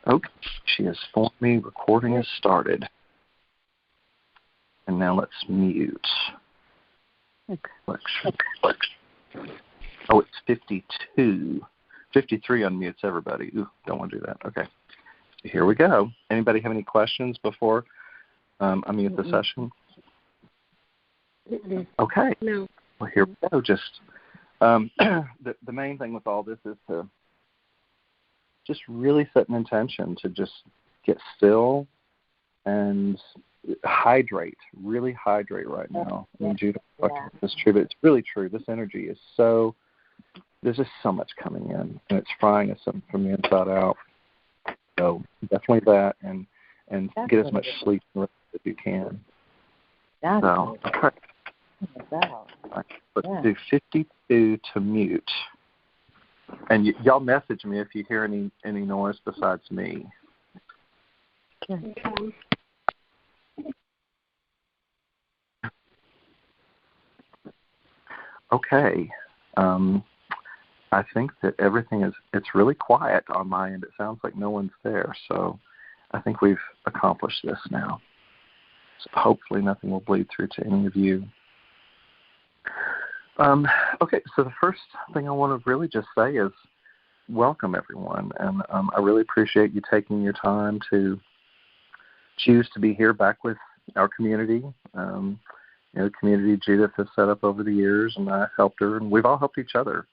Okay, she has informed me recording has started. And now let's mute. Okay. Oh, it's 52. 53 unmutes everybody. Ooh, don't want to do that. Okay. Here we go. Anybody have any questions before I mute the session? Okay. No. Well, here we go. Just the main thing with all this is to just really set an intention to just get still and hydrate, really hydrate right now. And Judah, it's true, but it's really true. This energy is there's just so much coming in, and it's frying us from the inside out. So definitely that, and get as much sleep as you can. So, let's do 52 to mute. And y'all message me if you hear any noise besides me. Okay. Okay. I think that everything it's really quiet on my end. It sounds like no one's there. So I think we've accomplished this now. So hopefully nothing will bleed through to any of you. Okay, so the first thing I want to really just say is welcome, everyone. And I really appreciate you taking your time to choose to be here back with our community. The community Judith has set up over the years, and I helped her, and we've all helped each other.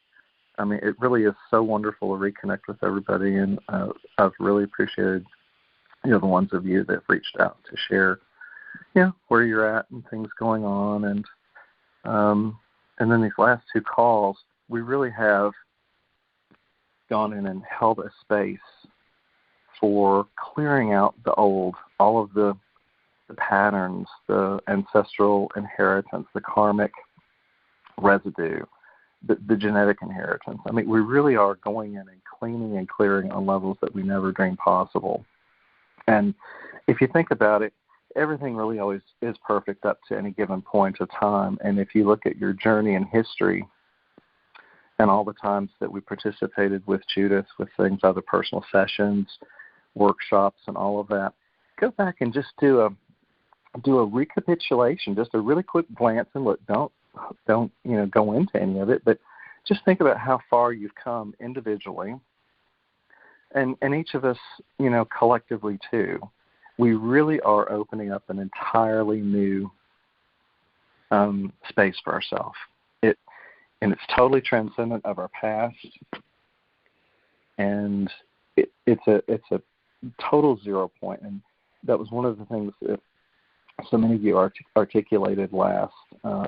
I mean, it really is so wonderful to reconnect with everybody, and I've really appreciated, the ones of you that have reached out to share, where you're at and things going on. And then these last two calls, we really have gone in and held a space for clearing out the old, all of the patterns, the ancestral inheritance, the karmic residue, the genetic inheritance. I mean, we really are going in and cleaning and clearing on levels that we never dreamed possible. And if you think about it, everything really always is perfect up to any given point of time. And if you look at your journey in history and all the times that we participated with Judith, with things, other personal sessions, workshops, and all of that, go back and just do a recapitulation, just a really quick glance, and look, don't go into any of it, but just think about how far you've come individually, and each of us, collectively too. We really are opening up an entirely new space for ourselves. And it's totally transcendent of our past, and it's a total 0 point. And that was one of the things that so many of you articulated last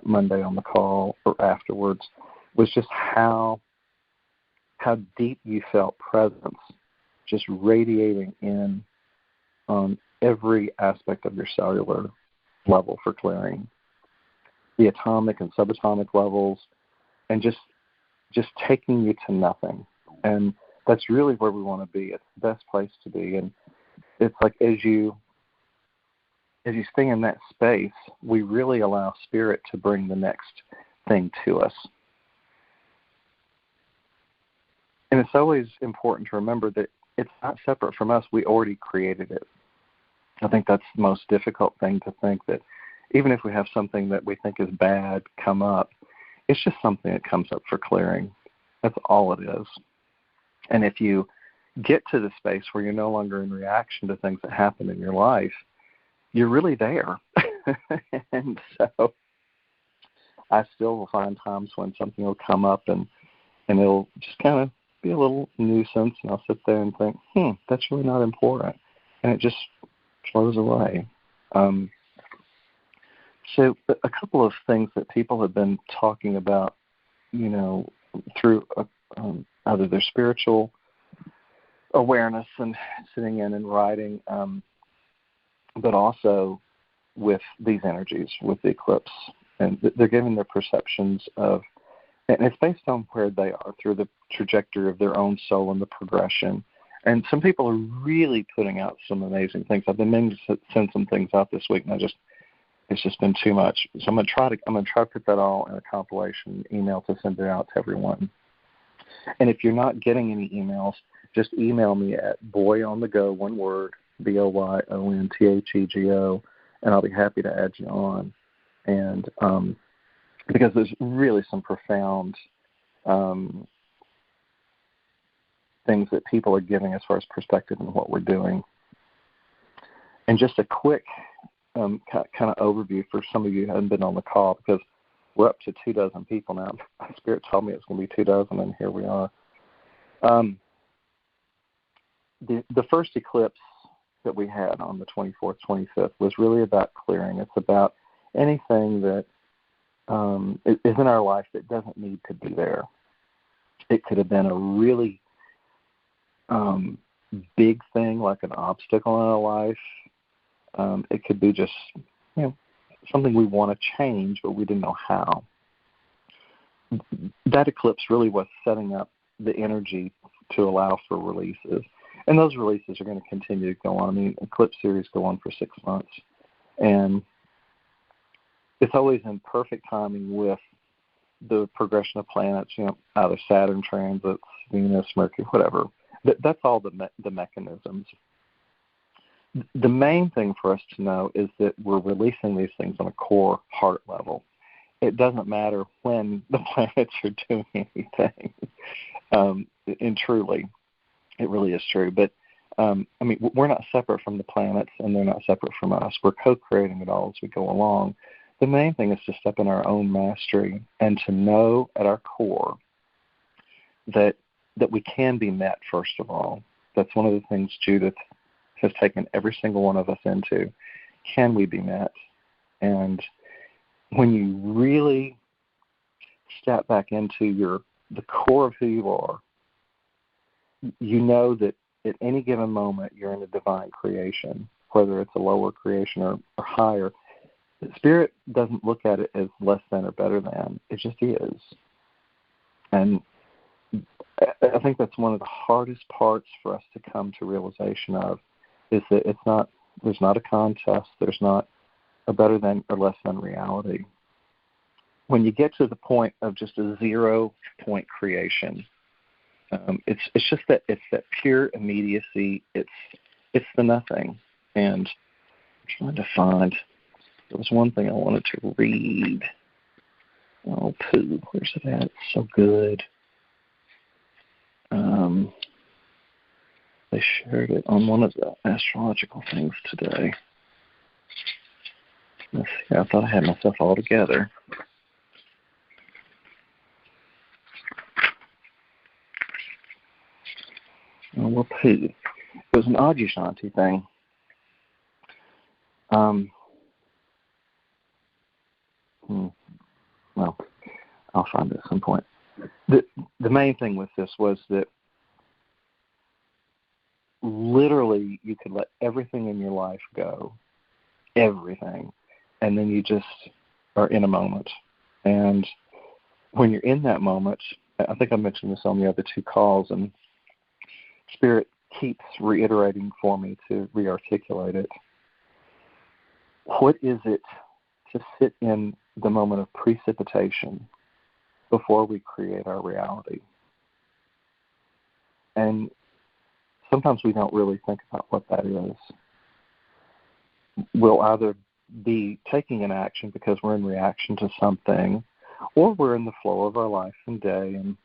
Monday on the call or afterwards, was just how deep you felt presence just radiating in on every aspect of your cellular level for clearing, the atomic and subatomic levels, and just taking you to nothing. And that's really where we want to be. It's the best place to be. And it's like as you stay in that space, we really allow Spirit to bring the next thing to us. And it's always important to remember that it's not separate from us. We already created it. I think that's the most difficult thing to think, that even if we have something that we think is bad come up, it's just something that comes up for clearing. That's all it is. And if you get to the space where you're no longer in reaction to things that happen in your life, you're really there. And so I still will find times when something will come up and it'll just kind of be a little nuisance, and I'll sit there and think, that's really not important. And it just flows away. So a couple of things that people have been talking about, through either their spiritual awareness and sitting in and writing, but also with these energies, with the eclipse. And they're giving their perceptions of, and it's based on where they are through the trajectory of their own soul and the progression. And some people are really putting out some amazing things. I've been meaning to send some things out this week, and it's just been too much. So I'm gonna try to put that all in a compilation email to send it out to everyone. And if you're not getting any emails, just email me at boyonthego, one word, BOYONTHEGO, and I'll be happy to add you on. And because there's really some profound things that people are giving as far as perspective in what we're doing. And just a quick kind of overview for some of you who haven't been on the call, because we're up to 24 people now. Spirit told me it's going to be 24, and here we are. The first eclipse that we had on the 24th, 25th was really about clearing. It's about anything that is in our life that doesn't need to be there. It could have been a really big thing, like an obstacle in our life. It could be just, something we want to change, but we didn't know how. That eclipse really was setting up the energy to allow for releases. And those releases are going to continue to go on. I mean, eclipse series go on for 6 months. And it's always in perfect timing with the progression of planets, either Saturn transits, Venus, Mercury, whatever. That's all the mechanisms. The main thing for us to know is that we're releasing these things on a core heart level. It doesn't matter when the planets are doing anything. And truly, it really is true. But, we're not separate from the planets, and they're not separate from us. We're co-creating it all as we go along. The main thing is to step in our own mastery and to know at our core that we can be met, first of all. That's one of the things Judith has taken every single one of us into. Can we be met? And when you really step back into the core of who you are, you know that at any given moment you're in a divine creation, whether it's a lower creation or higher. The Spirit doesn't look at it as less than or better than. It just is. And I think that's one of the hardest parts for us to come to realization of, is that there's not a contest, there's not a better than or less than reality. When you get to the point of just a 0 point creation, it's just that pure immediacy. It's the nothing. And I'm trying to find. There was one thing I wanted to read. Oh, pooh, where's it at? It's so good. They shared it on one of the astrological things today. Let's see, I thought I had myself all together. Oh, well, pooh. It was an Adyashanti thing. Well, I'll find it at some point. The main thing with this was that literally you could let everything in your life go, everything, and then you just are in a moment. And when you're in that moment, I think I mentioned this on the other 2 calls, and Spirit keeps reiterating for me to rearticulate it. What is it to sit in the moment of precipitation before we create our reality? And sometimes we don't really think about what that is. We'll either be taking an action because we're in reaction to something, or we're in the flow of our life and day and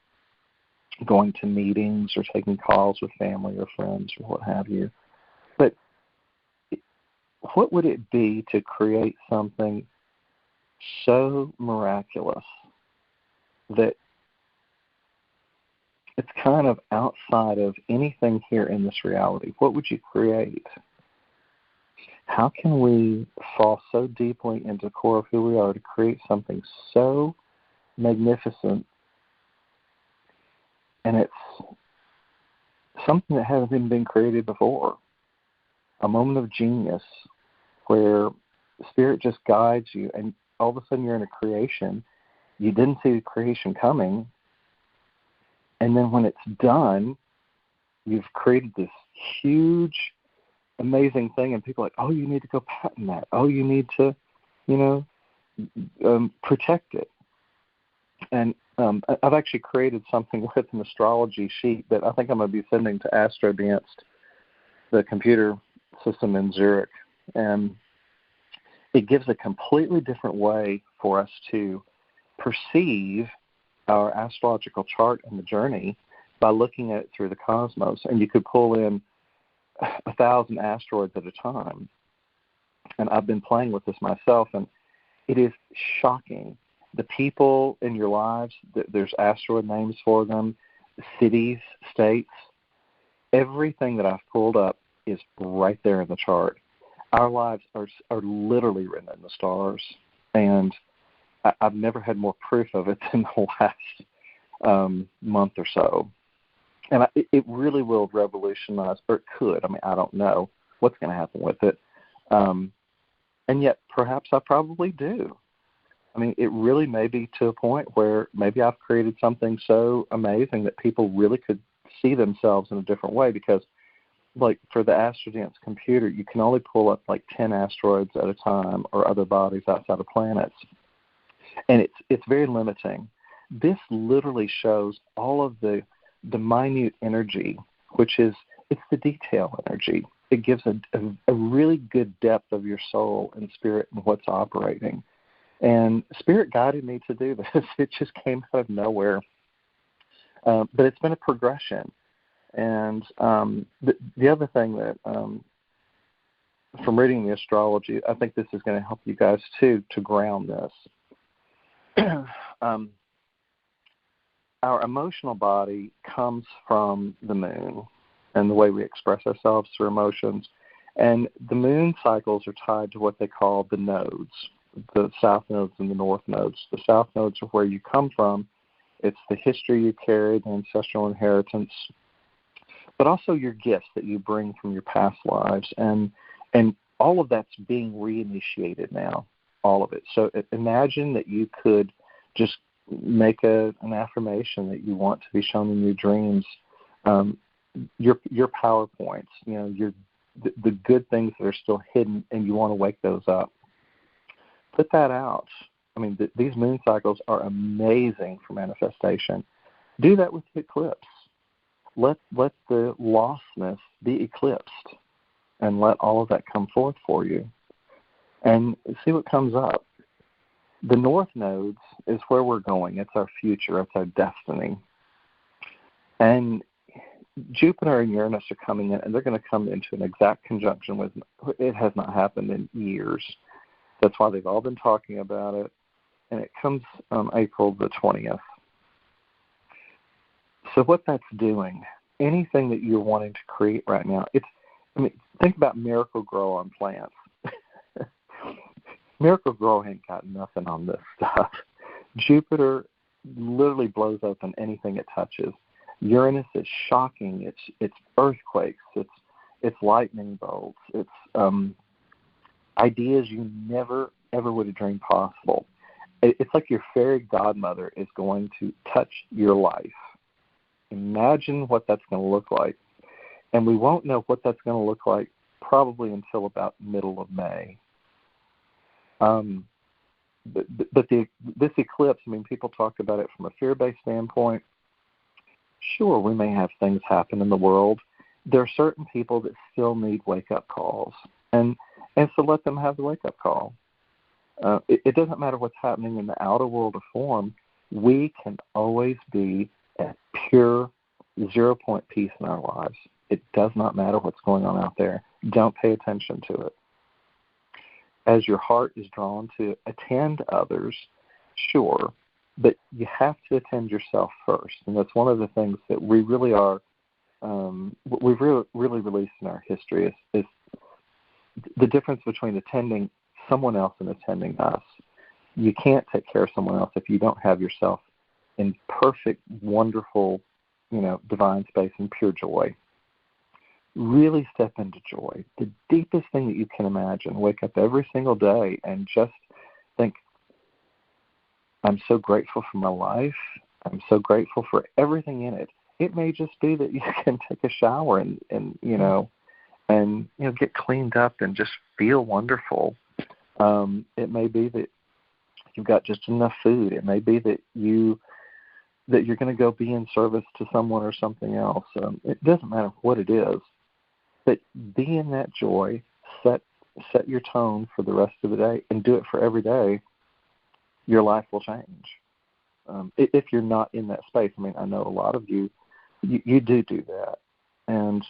going to meetings or taking calls with family or friends or what have you. But what would it be to create something so miraculous that it's kind of outside of anything here in this reality? What would you create? How can we fall so deeply into the core of who we are to create something so magnificent, and it's something that hasn't even been created before? A moment of genius where Spirit just guides you, and all of a sudden you're in a creation. You didn't see the creation coming, and then when it's done, you've created this huge, amazing thing, and people are like, oh, you need to go patent that. Oh, you need to, protect it. And I've actually created something with an astrology sheet that I think I'm going to be sending to AstroDance, the computer system in Zurich. And it gives a completely different way for us to perceive our astrological chart and the journey by looking at it through the cosmos. And you could pull in 1,000 asteroids at a time. And I've been playing with this myself, and it is shocking. The people in your lives, there's asteroid names for them, cities, states. Everything that I've pulled up is right there in the chart. Our lives are literally written in the stars, and I've never had more proof of it than the last month or so. And it really will revolutionize, or it could. I mean, I don't know what's going to happen with it. And yet, perhaps I probably do. I mean, it really may be to a point where maybe I've created something so amazing that people really could see themselves in a different way, because, like, for the AstroDance computer, you can only pull up like 10 asteroids at a time or other bodies outside of planets. And it's very limiting. This literally shows all of the minute energy, which is, it's the detail energy. It gives a really good depth of your soul and spirit and what's operating. And Spirit guided me to do this. It just came out of nowhere. But it's been a progression. And the other thing that, from reading the astrology, I think this is going to help you guys, too, to ground this. Our emotional body comes from the moon and the way we express ourselves through emotions. And the moon cycles are tied to what they call the nodes, the south nodes and the north nodes. The south nodes are where you come from. It's the history you carry, the ancestral inheritance, but also your gifts that you bring from your past lives. And all of that's being reinitiated now, all of it. So imagine that you could just make an affirmation that you want to be shown in your dreams, your PowerPoints, the good things that are still hidden, and you want to wake those up. Put that out. I mean, these moon cycles are amazing for manifestation. Do that with the eclipse. Let the lostness be eclipsed, and let all of that come forth for you, and see what comes up. The north nodes is where we're going. It's our future. It's our destiny. And Jupiter and Uranus are coming in, and they're going to come into an exact conjunction with, it has not happened in years. That's why they've all been talking about it. And it comes April the 20th. So what that's doing, anything that you're wanting to create right now, think about Miracle Grow on plants. Miracle Grow ain't got nothing on this stuff. Jupiter literally blows open anything it touches. Uranus is shocking. It's earthquakes. It's lightning bolts. It's ideas you never ever would have dreamed possible. It's like your fairy godmother is going to touch your life. Imagine what that's going to look like. And we won't know what that's going to look like probably until about middle of May. But this eclipse, I mean, people talk about it from a fear-based standpoint. Sure, we may have things happen in the world. There are certain people that still need wake-up calls. And so let them have the wake-up call. It doesn't matter what's happening in the outer world of form. We can always be at pure zero-point peace in our lives. It does not matter what's going on out there. Don't pay attention to it. As your heart is drawn to attend others, sure, but you have to attend yourself first. And that's one of the things that we really are, we've really released in our history is the difference between attending someone else and attending us. You can't take care of someone else if you don't have yourself in perfect, wonderful, divine space and pure joy. Really step into joy, the deepest thing that you can imagine. Wake up every single day and just think, I'm so grateful for my life. I'm so grateful for everything in it. It may just be that you can take a shower and get cleaned up and just feel wonderful. It may be that you've got just enough food. It may be that you that you're going to go be in service to someone or something else. It doesn't matter what it is, but be in that joy, set your tone for the rest of the day, and do it for every day. Your life will change. If you're not in that space, I mean, I know a lot of you do that. And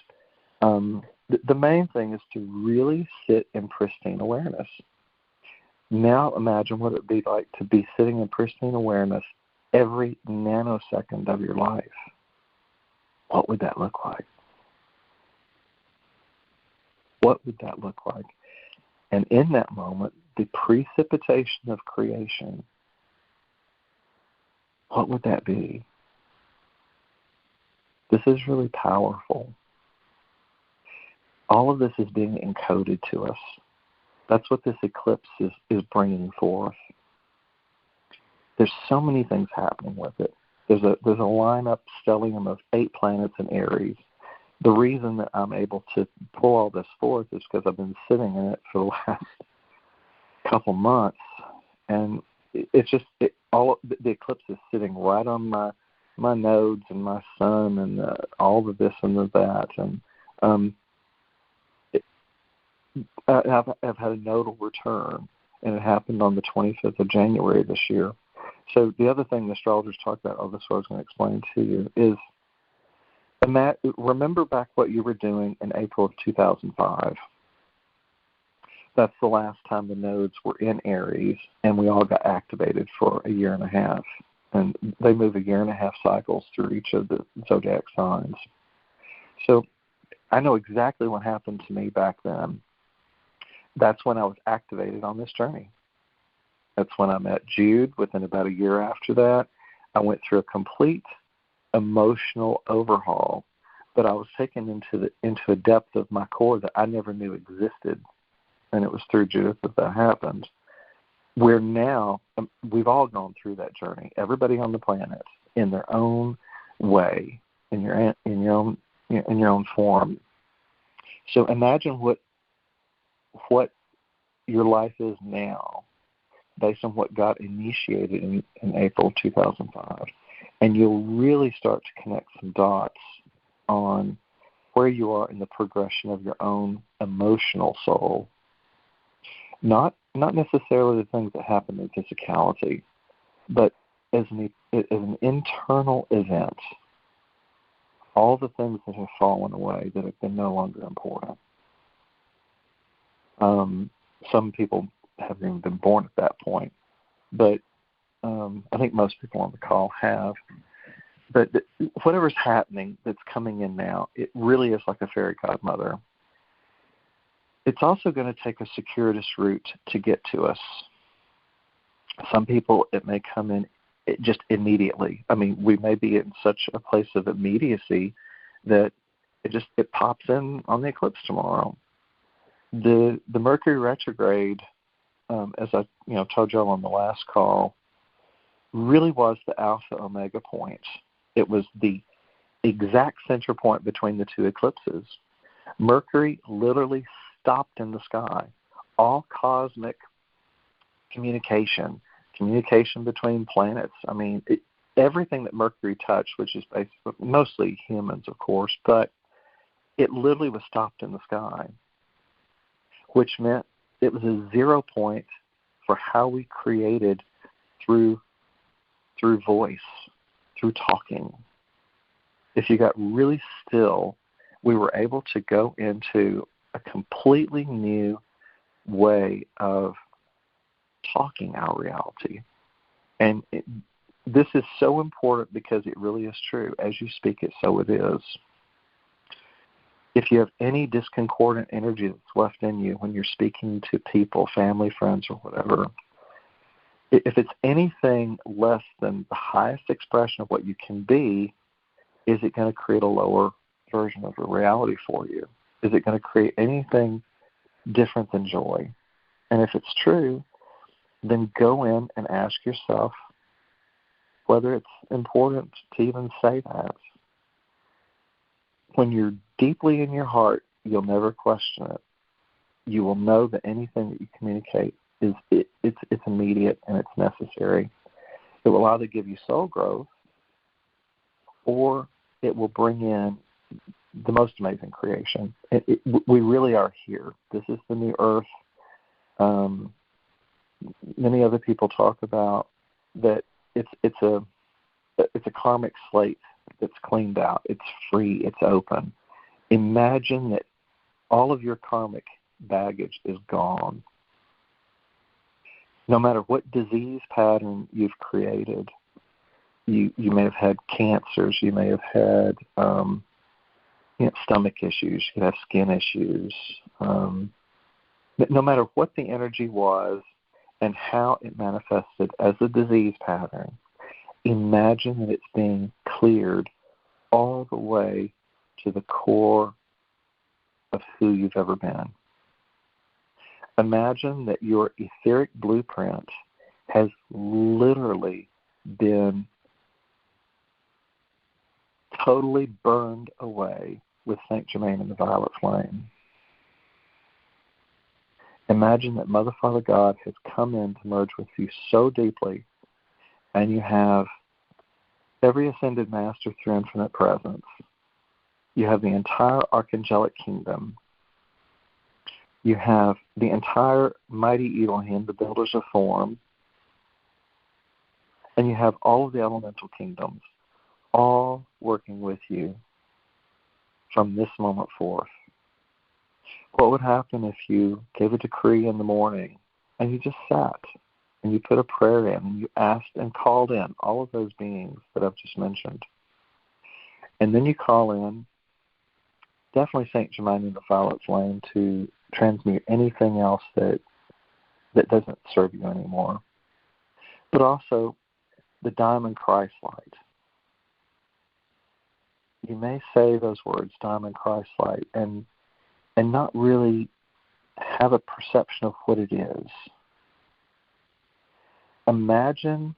the main thing is to really sit in pristine awareness. Now imagine what it would be like to be sitting in pristine awareness every nanosecond of your life. What would that look like? What would that look like? And in that moment, the precipitation of creation, what would that be? This is really powerful. All of this is being encoded to us. That's what this eclipse is bringing forth. There's so many things happening with it. There's a lineup stellium of 8 planets in Aries. The reason that I'm able to pull all this forth is because I've been sitting in it for the last couple months, and it's just the eclipse is sitting right on my nodes and my sun and all of this and the that, and I've had a nodal return, and it happened on the 25th of January this year. So the other thing the astrologers talk about, this is what I was going to explain to you, is remember back what you were doing in April of 2005. That's the last time the nodes were in Aries, and we all got activated for a year and a half. And they move a year and a half cycles through each of the zodiac signs. So I know exactly what happened to me back then. That's when I was activated on this journey. That's when I met Jude. Within about a year after that, I went through a complete emotional overhaul, but I was taken into a depth of my core that I never knew existed, and it was through Judith that happened. We're now, we've all gone through that journey. Everybody on the planet, in their own way, in your own form. So imagine what your life is now, based on what got initiated in April 2005. And you'll really start to connect some dots on where you are in the progression of your own emotional soul. Not necessarily the things that happen in physicality, but as an internal event, all the things that have fallen away that have been no longer important. Some people haven't even been born at that point, but I think most people on the call have. But whatever's happening that's coming in now, it really is like a fairy godmother. It's also going to take a circuitous route to get to us. Some people, it may come in just immediately. I mean, we may be in such a place of immediacy that it pops in on the eclipse tomorrow. The Mercury Retrograde, as I told y'all on the last call, really was the alpha omega point. It was the exact center point between the two eclipses. Mercury literally stopped in the sky. All cosmic communication between planets. I mean, everything that Mercury touched, which is basically mostly humans, of course, but it literally was stopped in the sky, which meant it was a 0 point for how we created through voice, through talking. If you got really still, we were able to go into a completely new way of talking our reality. And this is so important because it really is true. As you speak it, so it is. If you have any discordant energy that's left in you when you're speaking to people, family, friends, or whatever, if it's anything less than the highest expression of what you can be, is it going to create a lower version of a reality for you? Is it going to create anything different than joy? And if it's true, then go in and ask yourself whether it's important to even say that. When you're deeply in your heart, you'll never question it. You will know that anything that you communicate it's immediate and it's necessary. It will either give you soul growth or it will bring in the most amazing creation. We really are here. This is the new earth. Many other people talk about that it's a karmic slate that's cleaned out. It's free. It's open. Imagine that all of your karmic baggage is gone. No matter what disease pattern you've created, you may have had cancers, you may have had stomach issues, you could have skin issues. But no matter what the energy was and how it manifested as a disease pattern, imagine that it's being cleared all the way to the core of who you've ever been. Imagine that your etheric blueprint has literally been totally burned away with Saint Germain and the violet flame. Imagine that Mother, Father, God has come in to merge with you so deeply, and you have every ascended master through infinite presence. You have the entire archangelic kingdom. You have the entire mighty Elohim, the builders of form, and you have all of the elemental kingdoms, all working with you from this moment forth. What would happen if you gave a decree in the morning and you just sat and you put a prayer in and you asked and called in all of those beings that I've just mentioned? And then you call in definitely Saint Germain and the violet flame to transmute anything else that doesn't serve you anymore. But also the diamond Christ light. You may say those words, diamond Christ light, and not really have a perception of what it is. Imagine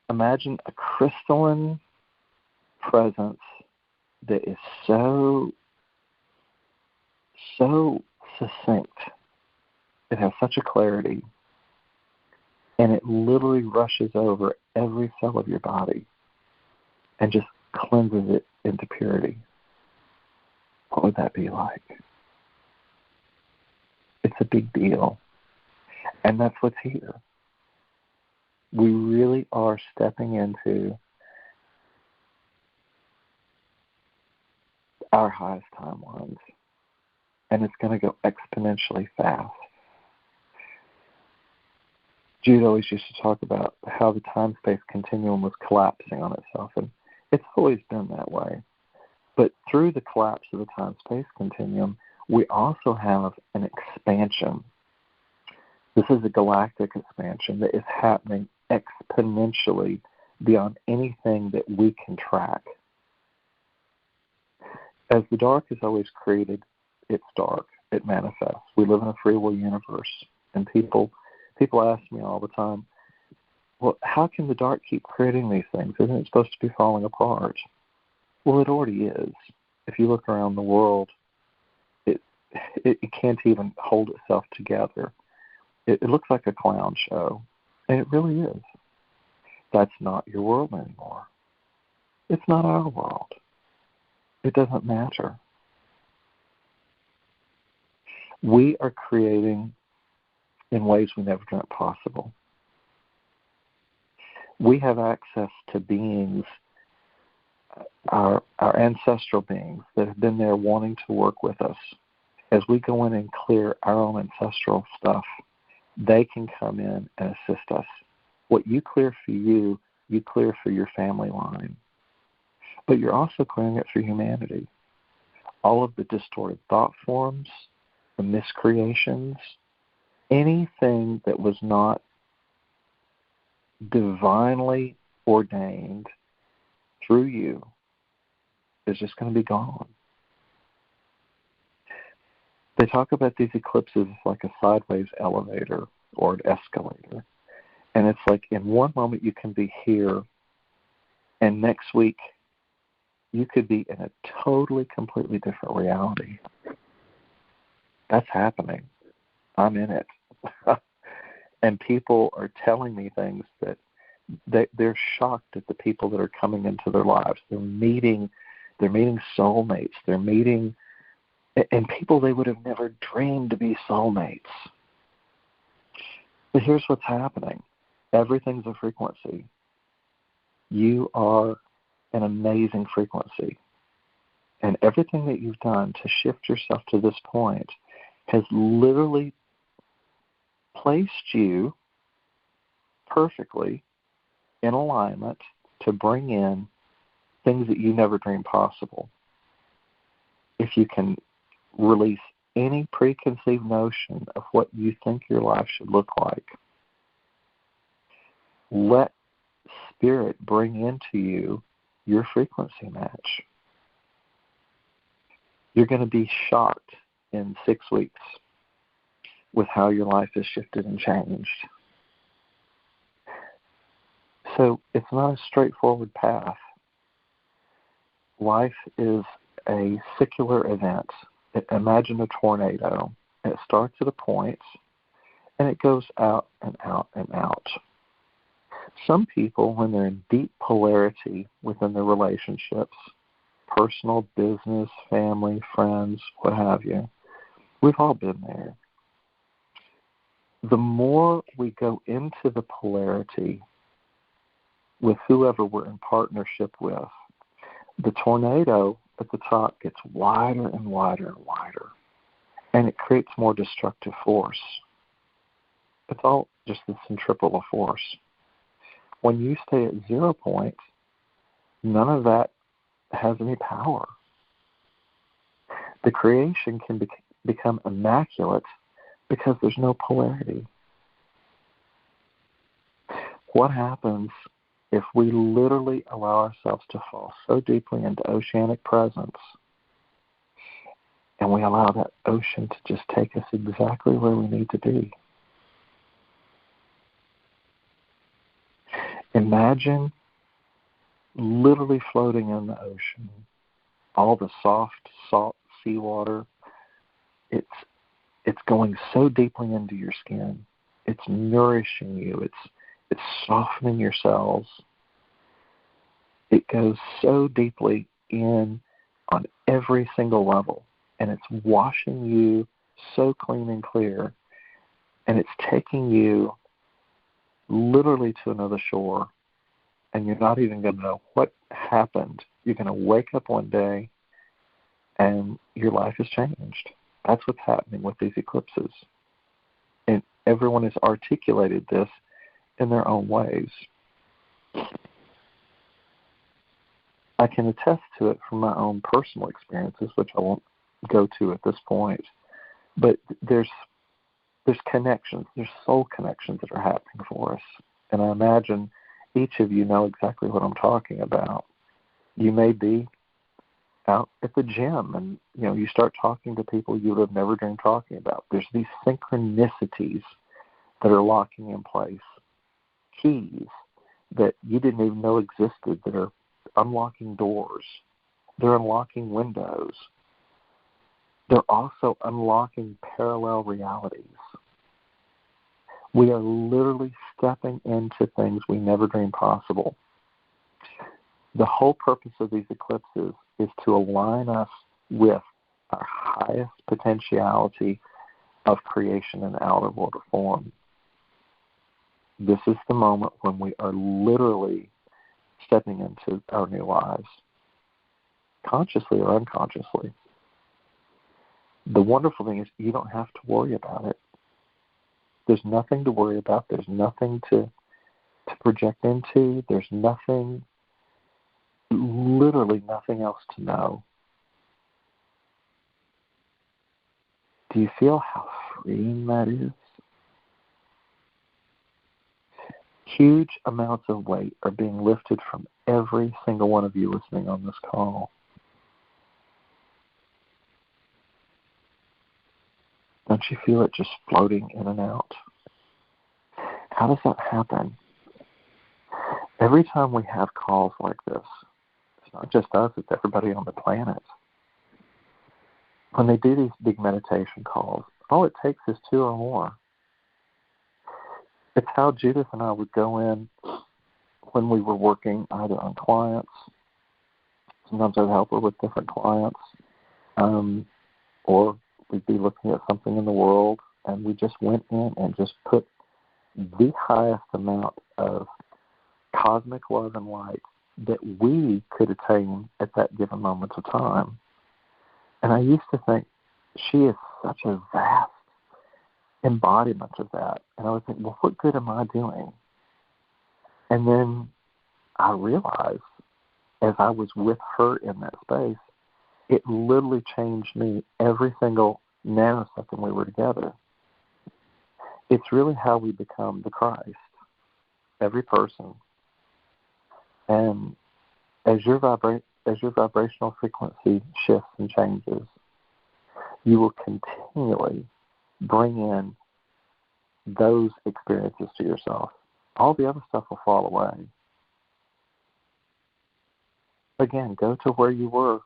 a crystalline presence that is so succinct. It has such a clarity, and it literally rushes over every cell of your body and just cleanses it into purity. What would that be like? It's a big deal. And that's what's here. We really are stepping into our highest timelines. And it's going to go exponentially fast. Jude always used to talk about how the time-space continuum was collapsing on itself, and it's always been that way. But through the collapse of the time-space continuum, we also have an expansion. This is a galactic expansion that is happening exponentially beyond anything that we can track. As the dark is always created, it's dark. It manifests. We live in a free will universe, and people ask me all the time, well, how can the dark keep creating these things? Isn't it supposed to be falling apart? Well, it already is. If you look around the world, it can't even hold itself together. It looks like a clown show, and it really is. That's not your world anymore. It's not our world. It doesn't matter. We are creating in ways we never dreamt possible. We have access to beings, our ancestral beings that have been there wanting to work with us. As we go in and clear our own ancestral stuff, they can come in and assist us. What you clear for you, you clear for your family line. But you're also clearing it for humanity. All of the distorted thought forms, the miscreations, anything that was not divinely ordained through you is just going to be gone. They talk about these eclipses like a sideways elevator or an escalator. And it's like in one moment you can be here, and next week you could be in a totally, completely different reality. That's happening. I'm in it. And people are telling me things that they're shocked at the people that are coming into their lives. They're meeting soulmates. They're meeting and people they would have never dreamed to be soulmates. But here's what's happening. Everything's a frequency. You are an amazing frequency. And everything that you've done to shift yourself to this point has literally placed you perfectly in alignment to bring in things that you never dreamed possible. If you can release any preconceived notion of what you think your life should look like, let Spirit bring into you your frequency match. You're going to be shocked in 6 weeks with how your life has shifted and changed. So it's not a straightforward path. Life is a circular event. Imagine a tornado. It starts at a point, and it goes out and out and out. Some people, when they're in deep polarity within their relationships, personal, business, family, friends, what have you, we've all been there. The more we go into the polarity with whoever we're in partnership with, the tornado at the top gets wider and wider and wider, and it creates more destructive force. It's all just the centripetal force. When you stay at 0 point, none of that has any power. The creation can become immaculate because there's no polarity. What happens if we literally allow ourselves to fall so deeply into oceanic presence and we allow that ocean to just take us exactly where we need to be? Imagine literally floating in the ocean, all the soft, salt seawater. It's going so deeply into your skin. It's nourishing you. It's softening your cells. It goes so deeply in on every single level, and it's washing you so clean and clear, and it's taking you literally to another shore, and you're not even going to know what happened. You're going to wake up one day, and your life has changed. That's what's happening with these eclipses. And everyone has articulated this in their own ways. I can attest to it from my own personal experiences, which I won't go to at this point. But there's connections, there's soul connections that are happening for us. And I imagine each of you know exactly what I'm talking about. You may be out at the gym and you start talking to people you would have never dreamed talking about. There's these synchronicities that are locking in place, keys that you didn't even know existed that are unlocking doors. They're unlocking windows. They're also unlocking parallel realities. We are literally stepping into things we never dreamed possible. The whole purpose of these eclipses is to align us with our highest potentiality of creation in outer water form. This is the moment when we are literally stepping into our new lives, consciously or unconsciously. The wonderful thing is you don't have to worry about it. There's nothing to worry about. There's nothing to project into. There's nothing, literally nothing else to know. Do you feel how freeing that is? Huge amounts of weight are being lifted from every single one of you listening on this call. Don't you feel it just floating in and out? How does that happen? Every time we have calls like this, it's not just us, it's everybody on the planet. When they do these big meditation calls, all it takes is 2 or more. It's how Judith and I would go in when we were working either on clients, sometimes I'd help her with different clients, or we'd be looking at something in the world, and we just went in and just put the highest amount of cosmic love and light that we could attain at that given moment of time. And I used to think, she is such a vast embodiment of that. And I would think, well, what good am I doing? And then I realized, as I was with her in that space, it literally changed me every single nanosecond we were together. It's really how we become the Christ, every person. And as your vibrational frequency shifts and changes, you will continually bring in those experiences to yourself. All the other stuff will fall away. Again, go to where you were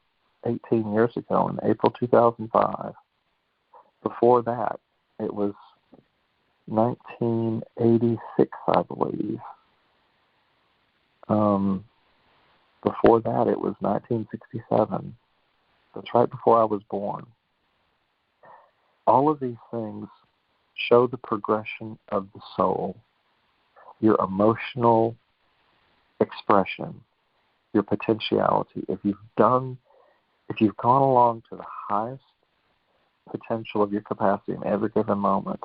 18 years ago in April 2005. Before that, it was 1986, I believe. Before that, it was 1967. That's right before I was born. All of these things show the progression of the soul, your emotional expression, your potentiality. If you've gone along to the highest potential of your capacity in every given moment,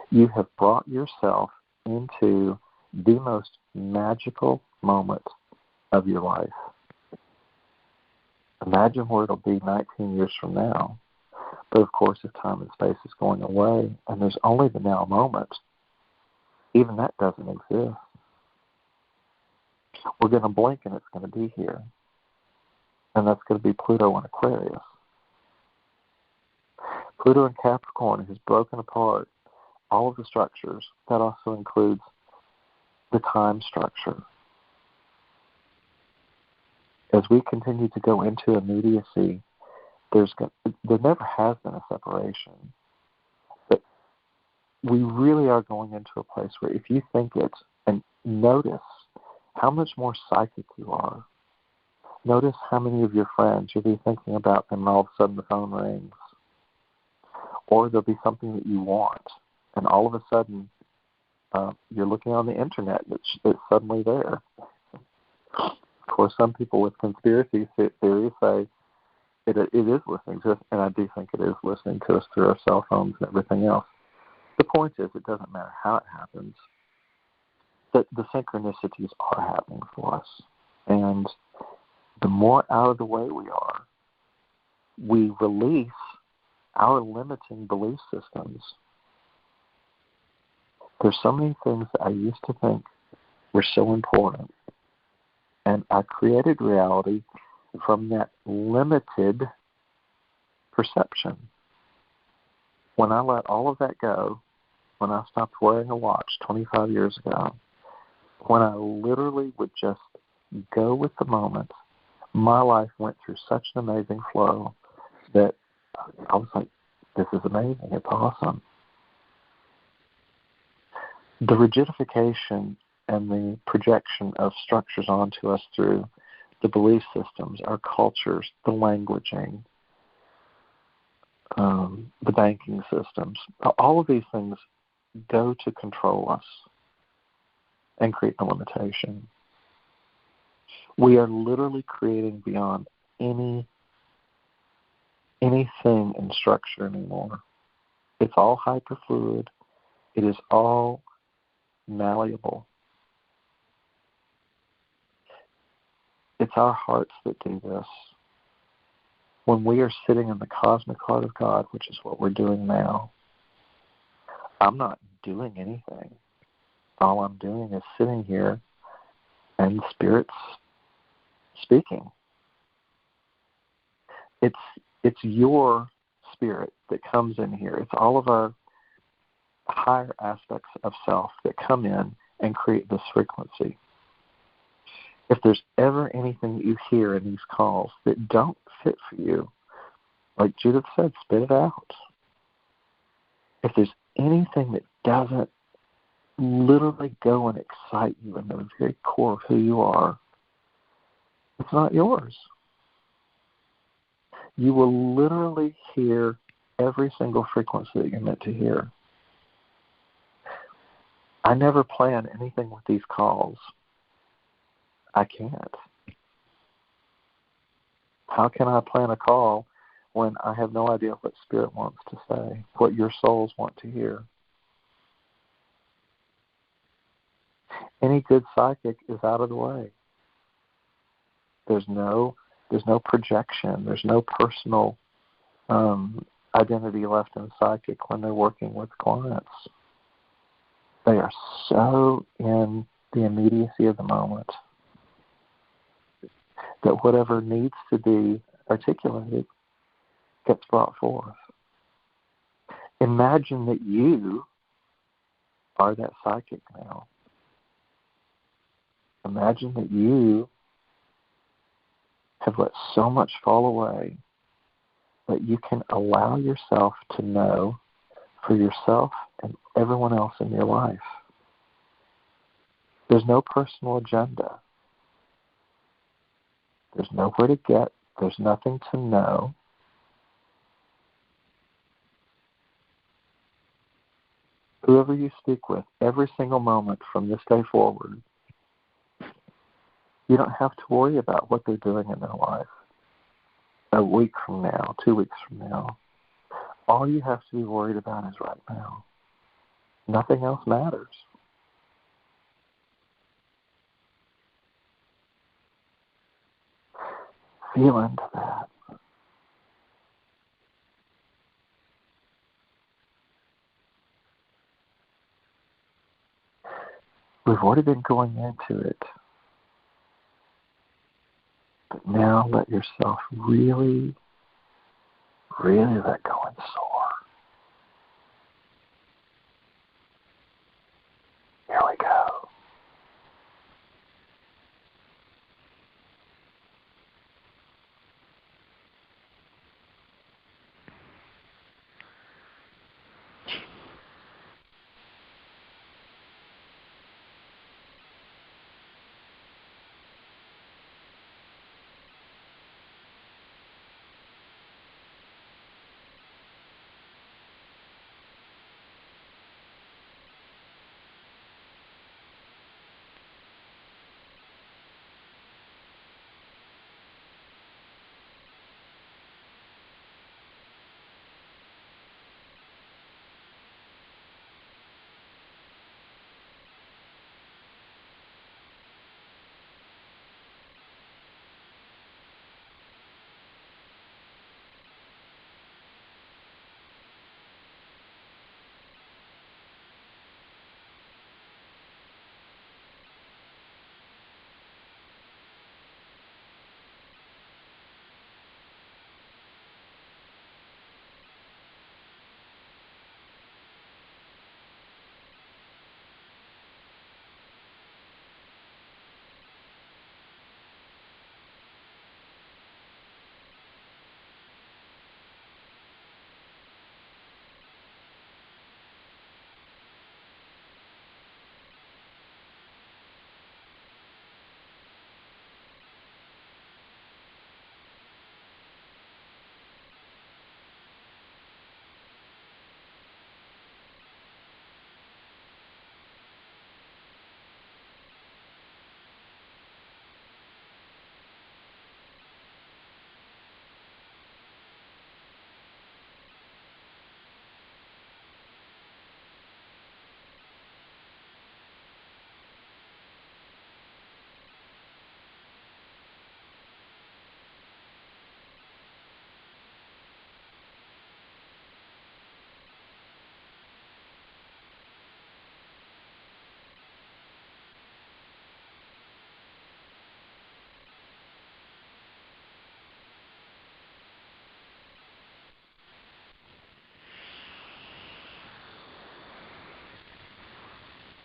you have brought yourself into the most magical moment of your life. Imagine where it'll be 19 years from now. But of course, if time and space is going away and there's only the now moment, even that doesn't exist. We're going to blink and it's going to be here. And that's going to be Pluto in Aquarius. Pluto in Capricorn has broken apart all of the structures. That also includes the time structure. As we continue to go into immediacy, there never has been a separation. But we really are going into a place where if you think it, and notice how much more psychic you are. Notice how many of your friends you'll be thinking about them and all of a sudden the phone rings. Or there'll be something that you want, and all of a sudden you're looking on the internet and it's suddenly there. Of course, some people with conspiracy theories say it is listening to us, and I do think it is listening to us through our cell phones and everything else. The point is, it doesn't matter how it happens, that the synchronicities are happening for us. And the more out of the way we are, we release our limiting belief systems. There's so many things that I used to think were so important. And I created reality from that limited perception. When I let all of that go, when I stopped wearing a watch 25 years ago, when I literally would just go with the moment, my life went through such an amazing flow that I was like, this is amazing, it's awesome. The rigidification and the projection of structures onto us through the belief systems, our cultures, the languaging, the banking systems, all of these things go to control us and create a limitation. We are literally creating beyond anything in structure anymore. It's all hyperfluid. It is all malleable. It's our hearts that do this. When we are sitting in the cosmic heart of God, which is what we're doing now, I'm not doing anything. All I'm doing is sitting here and Spirit's speaking. It's your spirit that comes in here. It's all of our higher aspects of self that come in and create this frequency. If there's ever anything that you hear in these calls that don't fit for you, like Judith said, spit it out. If there's anything that doesn't literally go and excite you in the very core of who you are, it's not yours. You will literally hear every single frequency that you're meant to hear. I never plan anything with these calls. I can't. How can I plan a call when I have no idea what Spirit wants to say, what your souls want to hear? Any good psychic is out of the way. There's no projection. There's no personal identity left in psychic when they're working with clients. They are so in the immediacy of the moment that whatever needs to be articulated gets brought forth. Imagine that you are that psychic now. Imagine that you have let so much fall away that you can allow yourself to know for yourself and everyone else in your life. There's no personal agenda. There's nowhere to get. There's nothing to know. Whoever you speak with, every single moment from this day forward, you don't have to worry about what they're doing in their life a week from now, 2 weeks from now. All you have to be worried about is right now. Nothing else matters. Feel into that. We've already been going into it. But now let yourself really, really let go and soar. Here we go.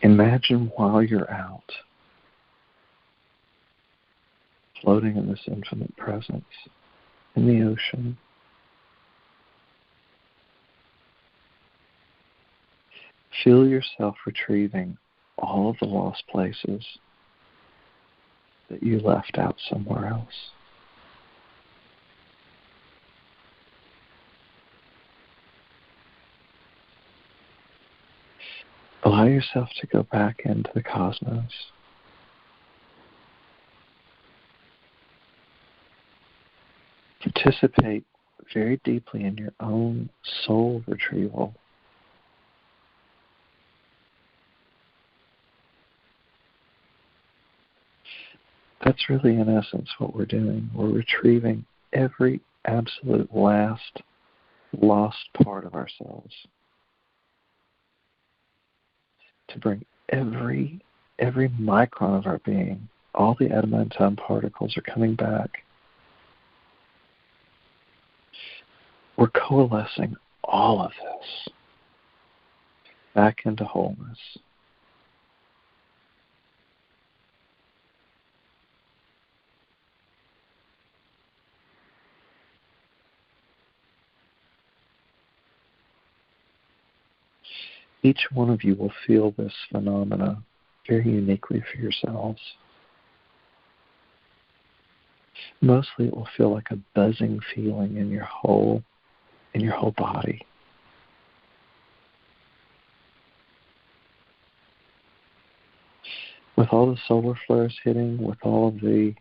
Imagine while you're out, floating in this infinite presence in the ocean, feel yourself retrieving all of the lost places that you left out somewhere else. Allow yourself to go back into the cosmos. Participate very deeply in your own soul retrieval. That's really, in essence, what we're doing. We're retrieving every absolute last lost part of ourselves to bring every micron of our being. All the adamantine particles are coming back. We're coalescing all of this back into wholeness. Each one of you will feel this phenomena very uniquely for yourselves. Mostly it will feel like a buzzing feeling in your whole body. With all the solar flares hitting, with all of the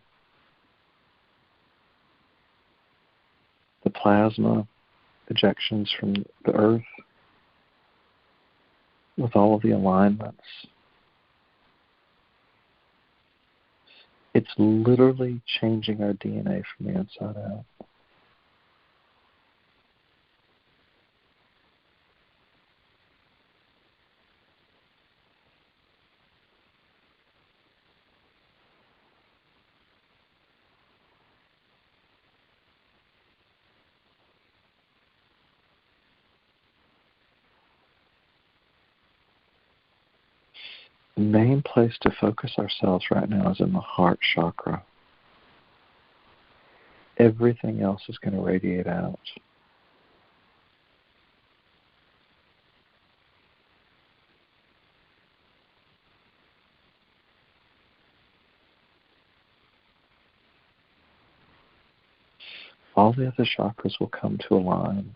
plasma ejections from the Earth, with all of the alignments, it's literally changing our DNA from the inside out. The main place to focus ourselves right now is in the heart chakra. Everything else is going to radiate out. All the other chakras will come to align.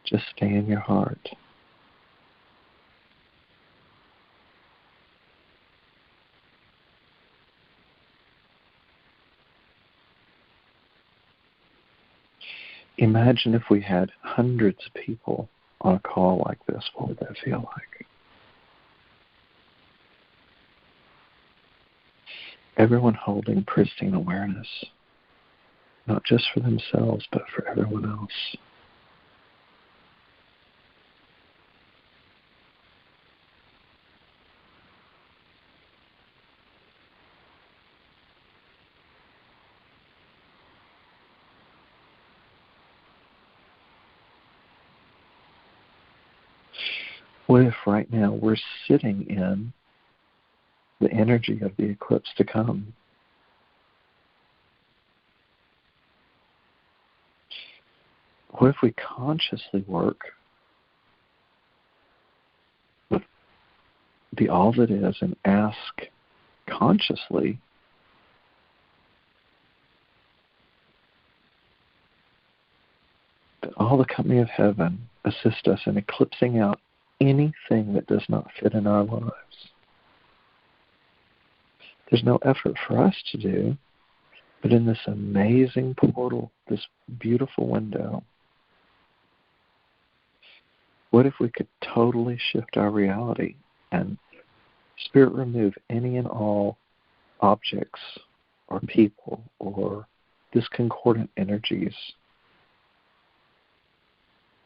Just stay in your heart. Imagine if we had hundreds of people on a call like this. What would that feel like? Everyone holding pristine awareness, not just for themselves, but for everyone else. What if right now we're sitting in the energy of the eclipse to come? What if we consciously work with the all that is and ask consciously that all the company of heaven assist us in eclipsing out anything that does not fit in our lives? There's no effort for us to do, but in this amazing portal, this beautiful window, what if we could totally shift our reality and Spirit remove any and all objects or people or discordant energies?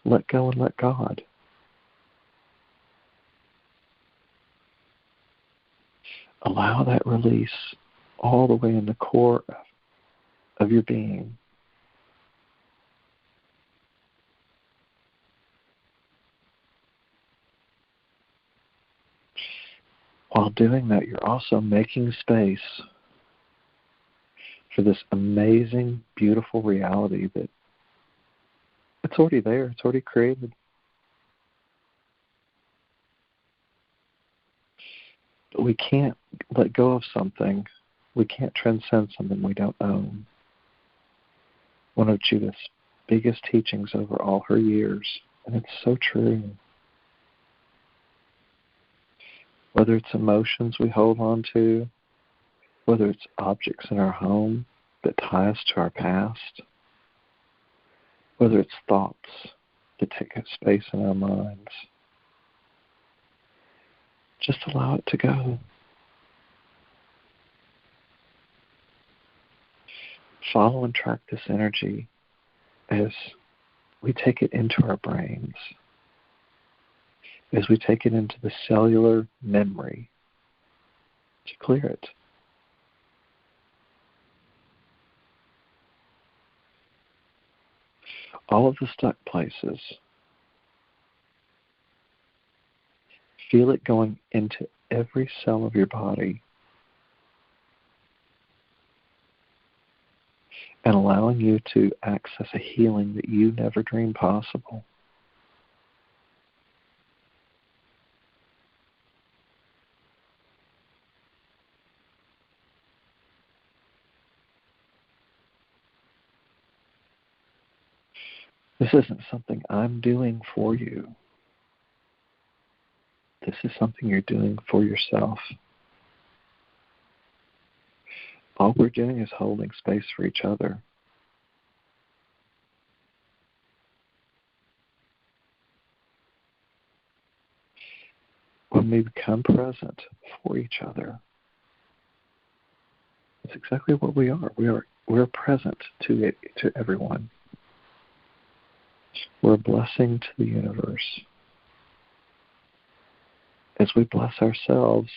Let go and let God. Allow that release all the way in the core of your being. While doing that, you're also making space for this amazing, beautiful reality that it's already there, it's already created. we can't let go of something. We can't transcend something we don't own. One of Judith's biggest teachings over all her years, and it's so true. Whether it's emotions we hold on to, whether it's objects in our home that tie us to our past, whether it's thoughts that take up space in our minds, just allow it to go. Follow and track this energy as we take it into our brains, as we take it into the cellular memory to clear it. All of the stuck places, feel it going into every cell of your body and allowing you to access a healing that you never dreamed possible. This isn't something I'm doing for you. This is something you're doing for yourself. All we're doing is holding space for each other. When we become present for each other, it's exactly what we are. We're present to everyone. We're a blessing to the universe. As we bless ourselves,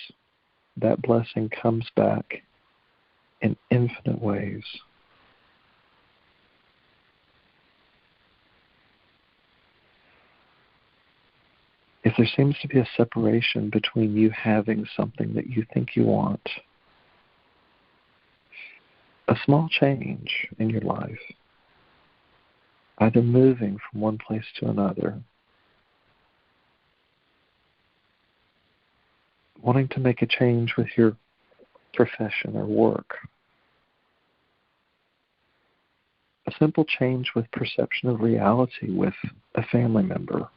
that blessing comes back in infinite ways. If there seems to be a separation between you having something that you think you want, a small change in your life, either moving from one place to another, wanting to make a change with your profession or work, a simple change with perception of reality with a family member,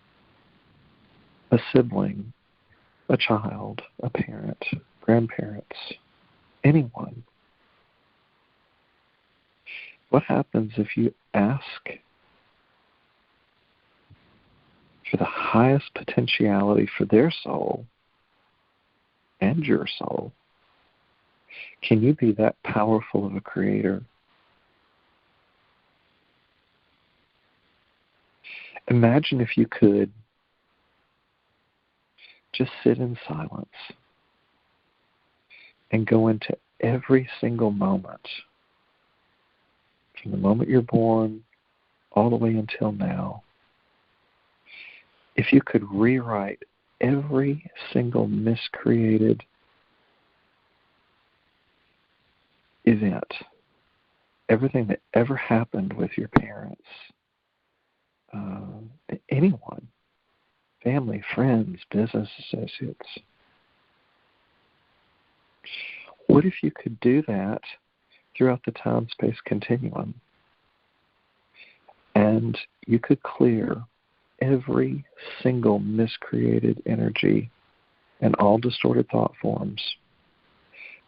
a sibling, a child, a parent, grandparents, anyone. What happens if you ask for the highest potentiality for their soul and your soul? Can you be that powerful of a creator? Imagine if you could just sit in silence and go into every single moment, from the moment you're born all the way until now. If you could rewrite every single miscreated event, everything that ever happened with your parents, anyone, family, friends, business associates. What if you could do that throughout the time-space continuum, and you could clear every single miscreated energy and all distorted thought forms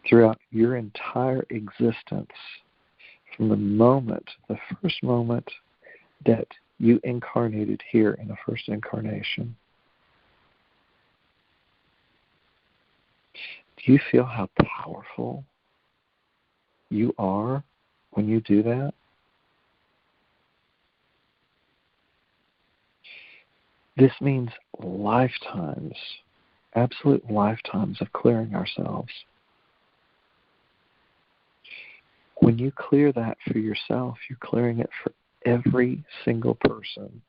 throughout your entire existence, from the first moment that you incarnated here in the first incarnation? Do you feel how powerful you are when you do that? This means lifetimes, absolute lifetimes of clearing ourselves. When you clear that for yourself, you're clearing it for every single person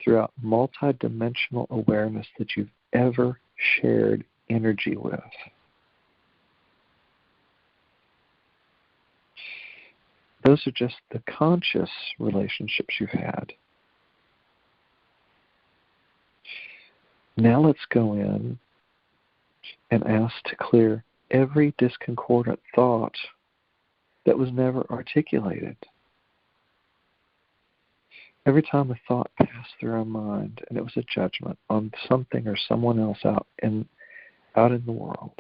throughout multidimensional awareness that you've ever shared energy with. Those are just the conscious relationships you've had. Now let's go in and ask to clear every discordant thought that was never articulated. Every time a thought passed through our mind and it was a judgment on something or someone else out in the world,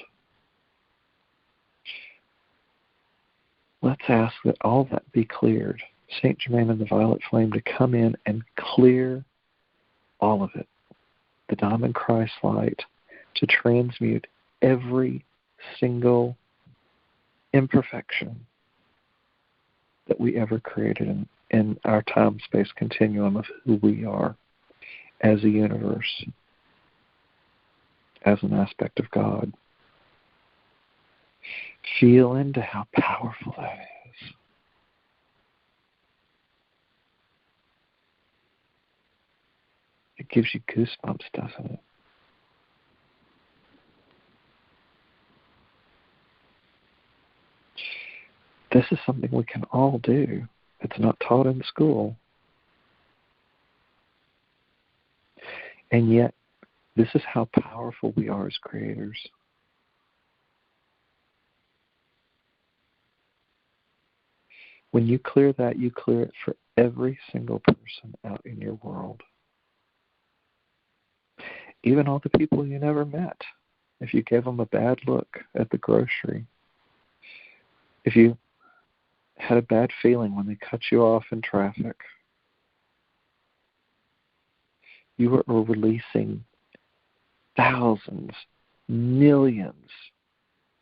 let's ask that all that be cleared. Saint Germain and the Violet Flame to come in and clear all of it. The Diamond Christ Light to transmute every single imperfection that we ever created in our time-space continuum of who we are as a universe, as an aspect of God. Feel into how powerful that is. It gives you goosebumps, doesn't it? This is something we can all do. It's not taught in school. And yet, this is how powerful we are as creators. When you clear that, you clear it for every single person out in your world. Even all the people you never met. If you gave them a bad look at the grocery, if you had a bad feeling when they cut you off in traffic, you are releasing thousands, millions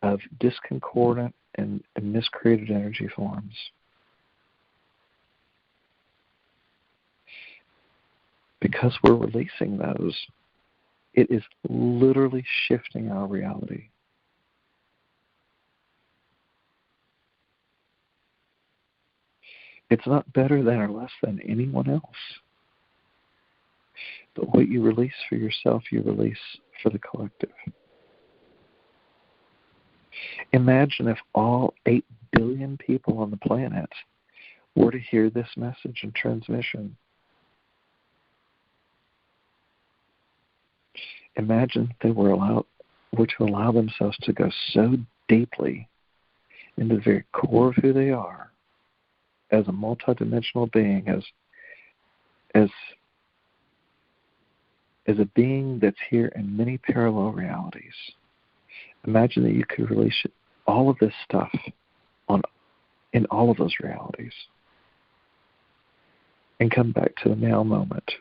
of discordant and miscreated energy forms. Because we're releasing those, it is literally shifting our reality. It's not better than or less than anyone else. But what you release for yourself, you release for the collective. Imagine if all 8 billion people on the planet were to hear this message and transmission. Imagine they were to allow themselves to go so deeply into the very core of who they are as a multidimensional being, as a being that's here in many parallel realities. Imagine that you could release all of this stuff in all of those realities and come back to the now moment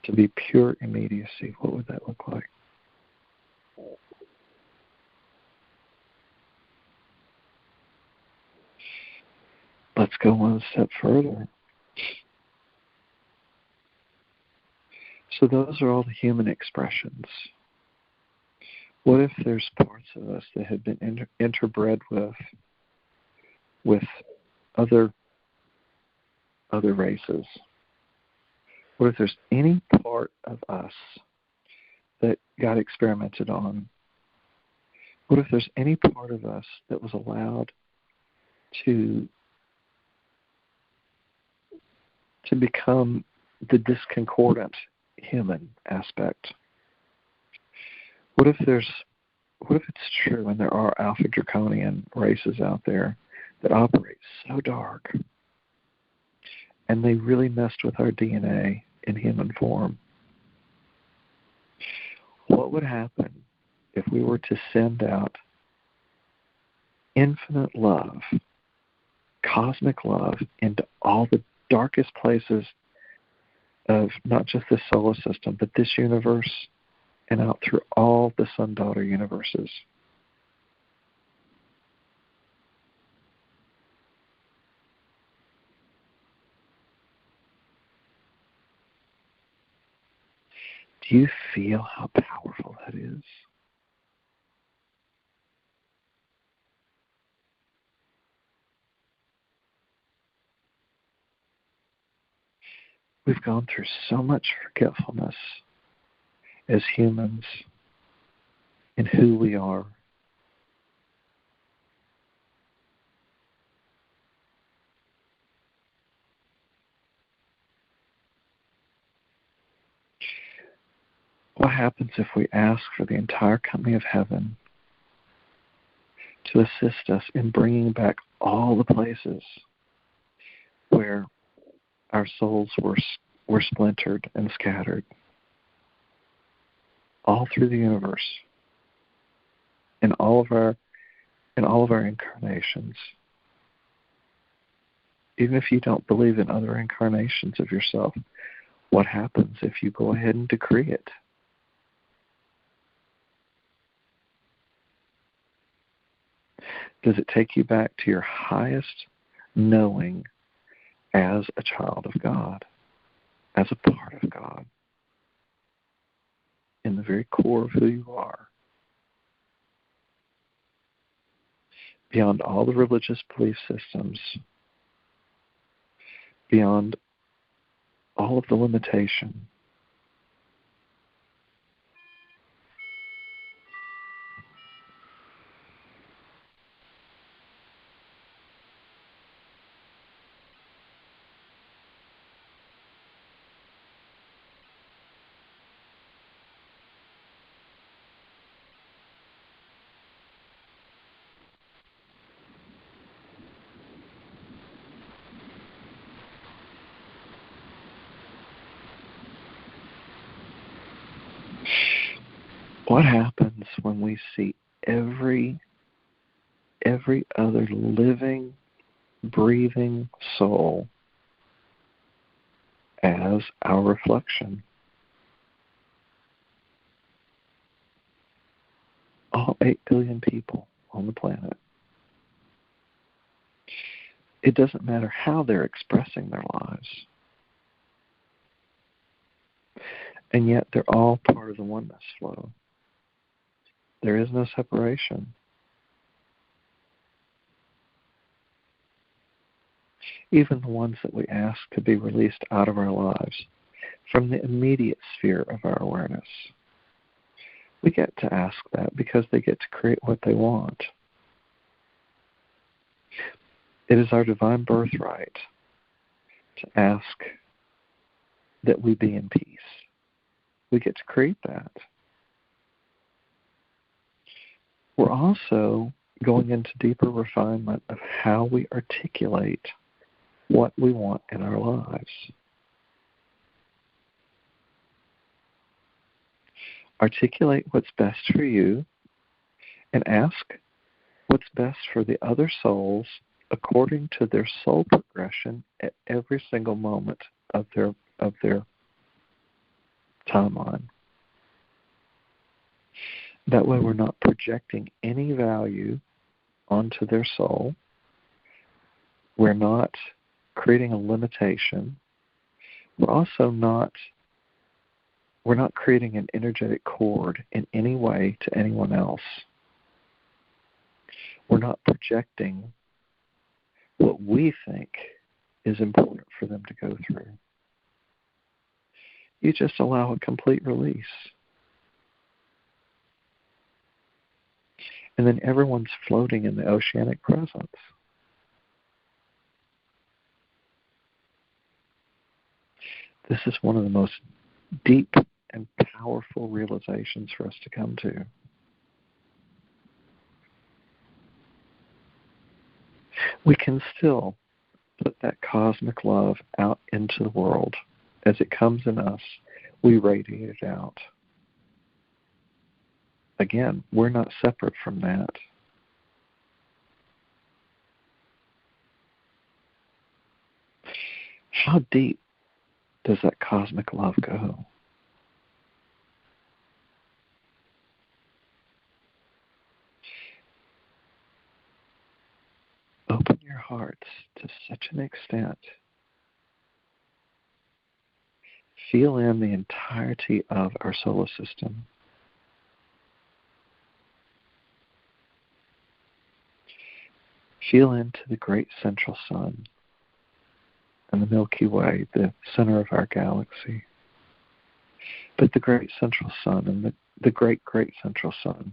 to be pure immediacy. What would that look like? Let's go one step further. So those are all the human expressions. What if there's parts of us that have been interbred with other races? What if there's any part of us that got experimented on? What if there's any part of us that was allowed to become the discordant human aspect? What if it's true and there are alpha draconian races out there that operate so dark and they really messed with our DNA in human form? What would happen if we were to send out infinite love, cosmic love, into all the darkest places of not just this solar system, but this universe, and out through all the sun-daughter universes? Do you feel how powerful that is? We've gone through so much forgetfulness as humans in who we are. What happens if we ask for the entire company of heaven to assist us in bringing back all the places where our souls were splintered and scattered all through the universe, in all of our incarnations. Even if you don't believe in other incarnations of yourself, what happens if you go ahead and decree it? Does it take you back to your highest knowing as a child of God, as a part of God, in the very core of who you are, beyond all the religious belief systems, beyond all of the limitation? What happens when we see every other living, breathing soul as our reflection? All 8 billion people on the planet. It doesn't matter how they're expressing their lives. And yet they're all part of the oneness flow. There is no separation. Even the ones that we ask to be released out of our lives from the immediate sphere of our awareness, we get to ask that because they get to create what they want. It is our divine birthright to ask that we be in peace. We get to create that. We're also going into deeper refinement of how we articulate what we want in our lives. Articulate what's best for you and ask what's best for the other souls according to their soul progression at every single moment of their timeline. That way we're not projecting any value onto their soul. We're not creating a limitation. We're also not creating an energetic cord in any way to anyone else. We're not projecting what we think is important for them to go through. You just allow a complete release. And then everyone's floating in the oceanic presence. This is one of the most deep and powerful realizations for us to come to. We can still put that cosmic love out into the world. As it comes in us, we radiate it out. Again, we're not separate from that. How deep does that cosmic love go? Open your hearts to such an extent. Feel in the entirety of our solar system. Feel into the great central sun and the Milky Way, the center of our galaxy. But the great central sun and the great, great central sun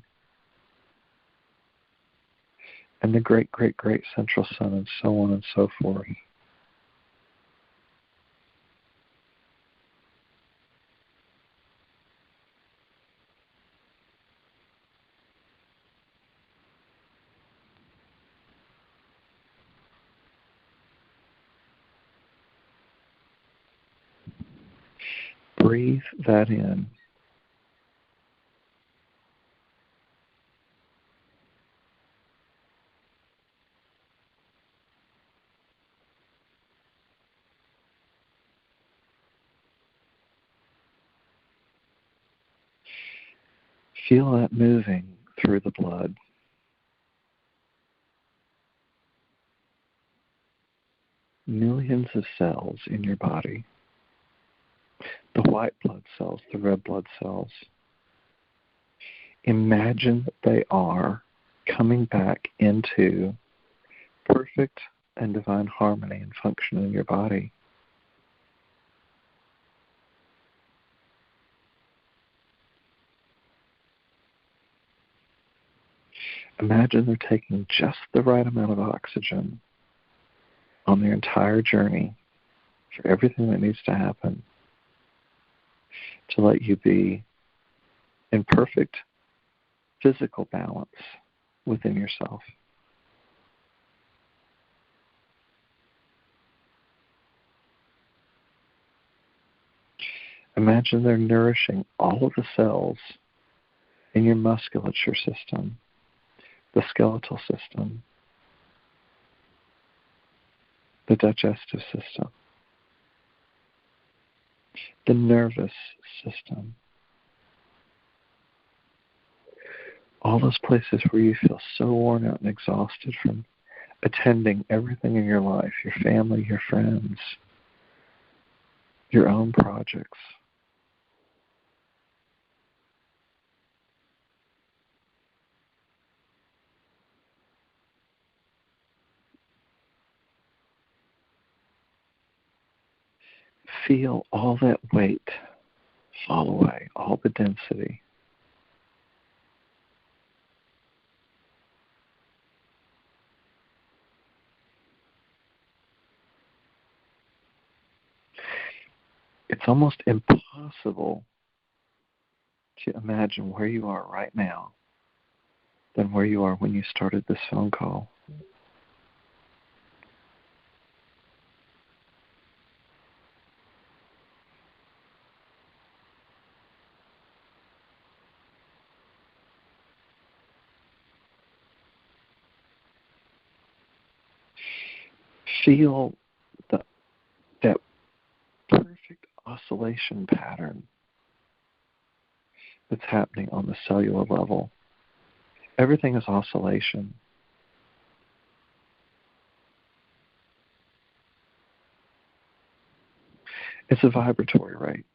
and the great, great, great central sun, and so on and so forth. breathe that in. Feel that moving through the blood. Millions of cells in your body. The white blood cells, the red blood cells. Imagine that they are coming back into perfect and divine harmony and function in your body. Imagine they're taking just the right amount of oxygen on their entire journey for everything that needs to happen to let you be in perfect physical balance within yourself. Imagine they're nourishing all of the cells in your musculature system, the skeletal system, the digestive system, the nervous system, all those places where you feel so worn out and exhausted from attending everything in your life, your family, your friends, your own projects. Feel all that weight fall away, all the density. It's almost impossible to imagine where you are right now than where you are when you started this phone call. Feel that perfect oscillation pattern that's happening on the cellular level. Everything is oscillation. It's a vibratory rate.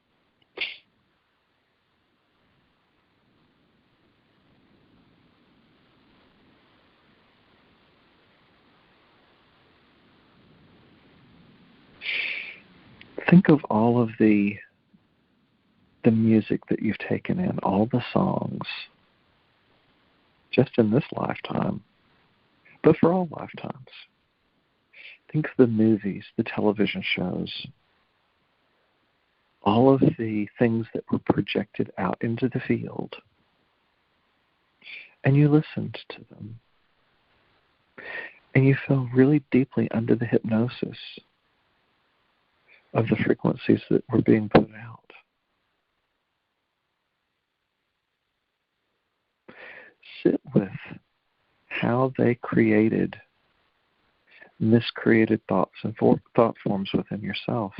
Think of all of the music that you've taken in, all the songs, just in this lifetime, but for all lifetimes. Think of the movies, the television shows, all of the things that were projected out into the field, and you listened to them, and you fell really deeply under the hypnosis of the frequencies that were being put out. Sit with how they created miscreated thoughts and thought forms within yourself.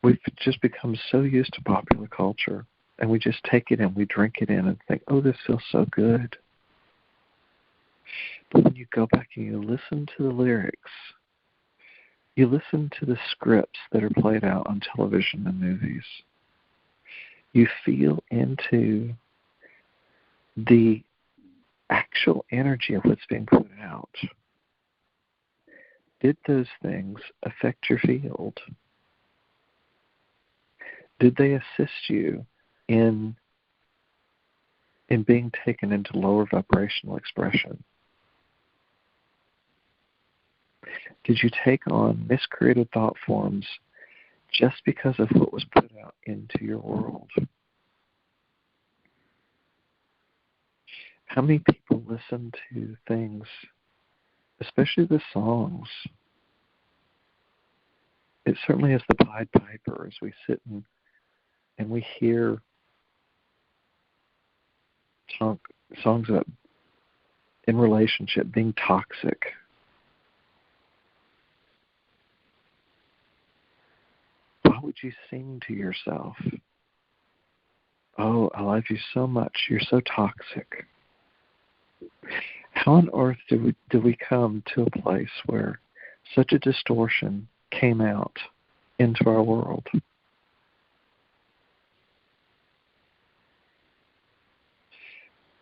We've just become so used to popular culture, and we just take it in, we drink it in, and think, oh, this feels so good. But when you go back and you listen to the lyrics, you listen to the scripts that are played out on television and movies, you feel into the actual energy of what's being put out. Did those things affect your field? Did they assist you in being taken into lower vibrational expression? Did you take on miscreated thought forms just because of what was put out into your world? How many people listen to things, especially the songs, it certainly is the Pied Piper as we sit and we hear songs about in relationship being toxic. Why would you sing to yourself, "Oh, I love you so much, you're so toxic"? How on earth do we come to a place where such a distortion came out into our world?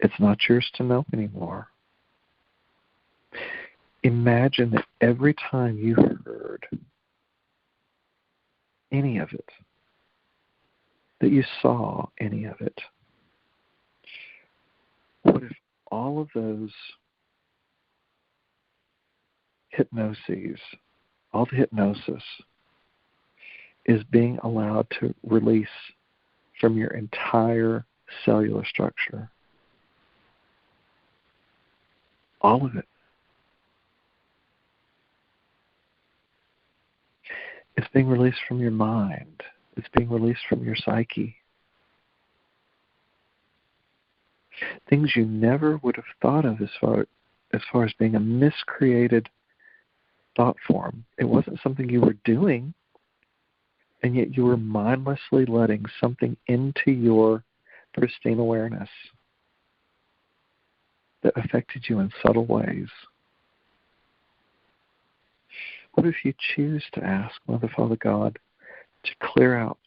It's not yours to know anymore. Imagine that every time you heard any of it, that you saw any of it, what if all of those hypnoses, all the hypnosis, is being allowed to release from your entire cellular structure? All of it. It's being released from your mind. It's being released from your psyche. Things you never would have thought of as far as being a miscreated thought form. It wasn't something you were doing, and yet you were mindlessly letting something into your pristine awareness that affected you in subtle ways. What if you choose to ask Mother, Father, God to clear out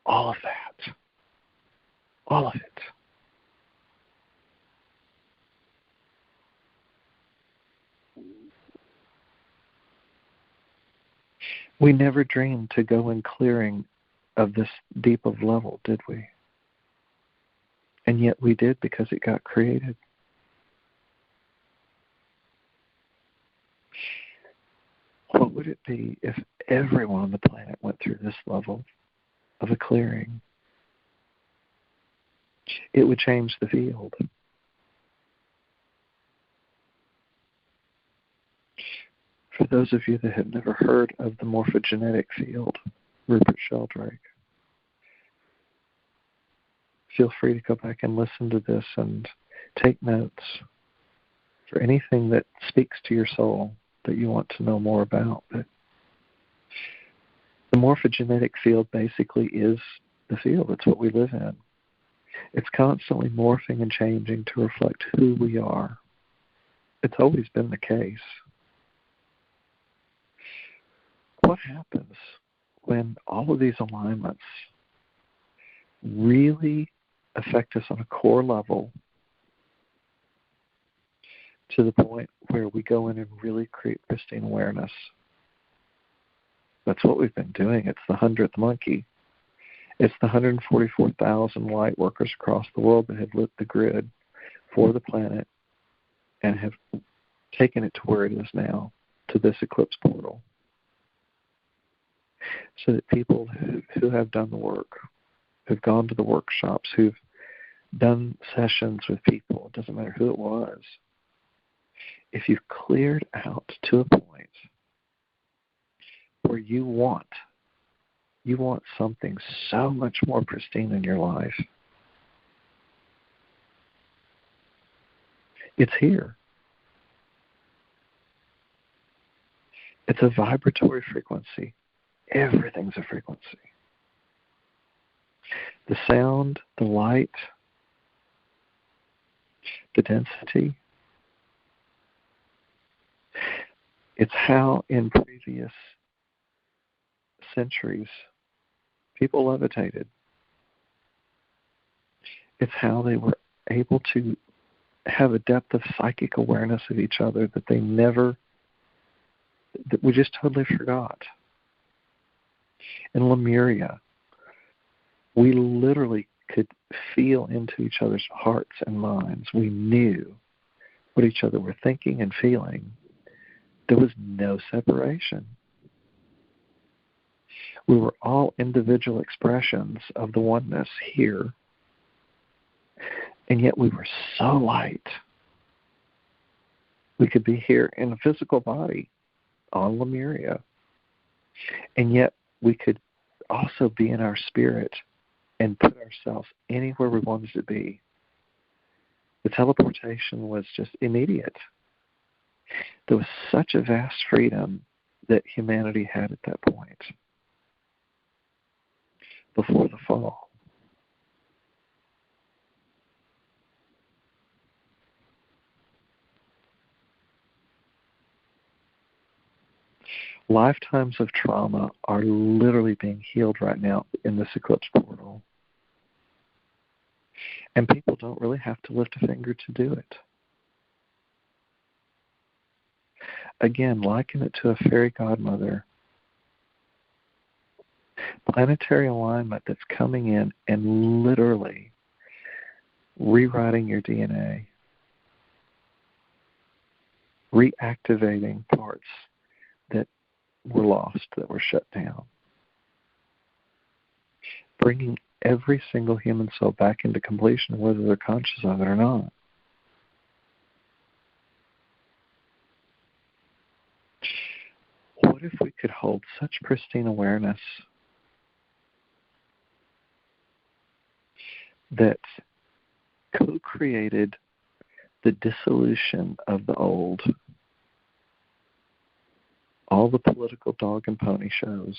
all of that? All of it. We never dreamed to go in clearing of this deep of level, did we? And yet we did because it got created. What would it be if everyone on the planet went through this level of a clearing? It would change the field. For those of you that have never heard of the morphogenetic field, Rupert Sheldrake, feel free to go back and listen to this and take notes for anything that speaks to your soul that you want to know more about. But the morphogenetic field basically is the field. It's what we live in. It's constantly morphing and changing to reflect who we are. It's always been the case. What happens when all of these alignments really affect us on a core level to the point where we go in and really create pristine awareness? That's what we've been doing. It's the 100th monkey. It's the 144,000 light workers across the world that have lit the grid for the planet and have taken it to where it is now, to this eclipse portal. So that people who have done the work, who've gone to the workshops, who've done sessions with people, it doesn't matter who it was, if you've cleared out to a point where you want something so much more pristine in your life, it's here. It's a vibratory frequency. Everything's a frequency. The sound, the light, the density. It's how in previous centuries people levitated. It's how they were able to have a depth of psychic awareness of each other that we just totally forgot. In Lemuria, we literally could feel into each other's hearts and minds. We knew what each other were thinking and feeling. There was no separation. We were all individual expressions of the oneness here, and yet we were so light. We could be here in a physical body on Lemuria, and yet we could also be in our spirit and put ourselves anywhere we wanted to be. The teleportation was just immediate. There was such a vast freedom that humanity had at that point, before the fall. Lifetimes of trauma are literally being healed right now in this eclipse portal. And people don't really have to lift a finger to do it. Again, liken it to a fairy godmother. Planetary alignment that's coming in and literally rewriting your DNA, reactivating parts that were lost, that were shut down, bringing every single human soul back into completion, whether they're conscious of it or not. What if we could hold such pristine awareness that co-created the dissolution of the old? All the political dog and pony shows,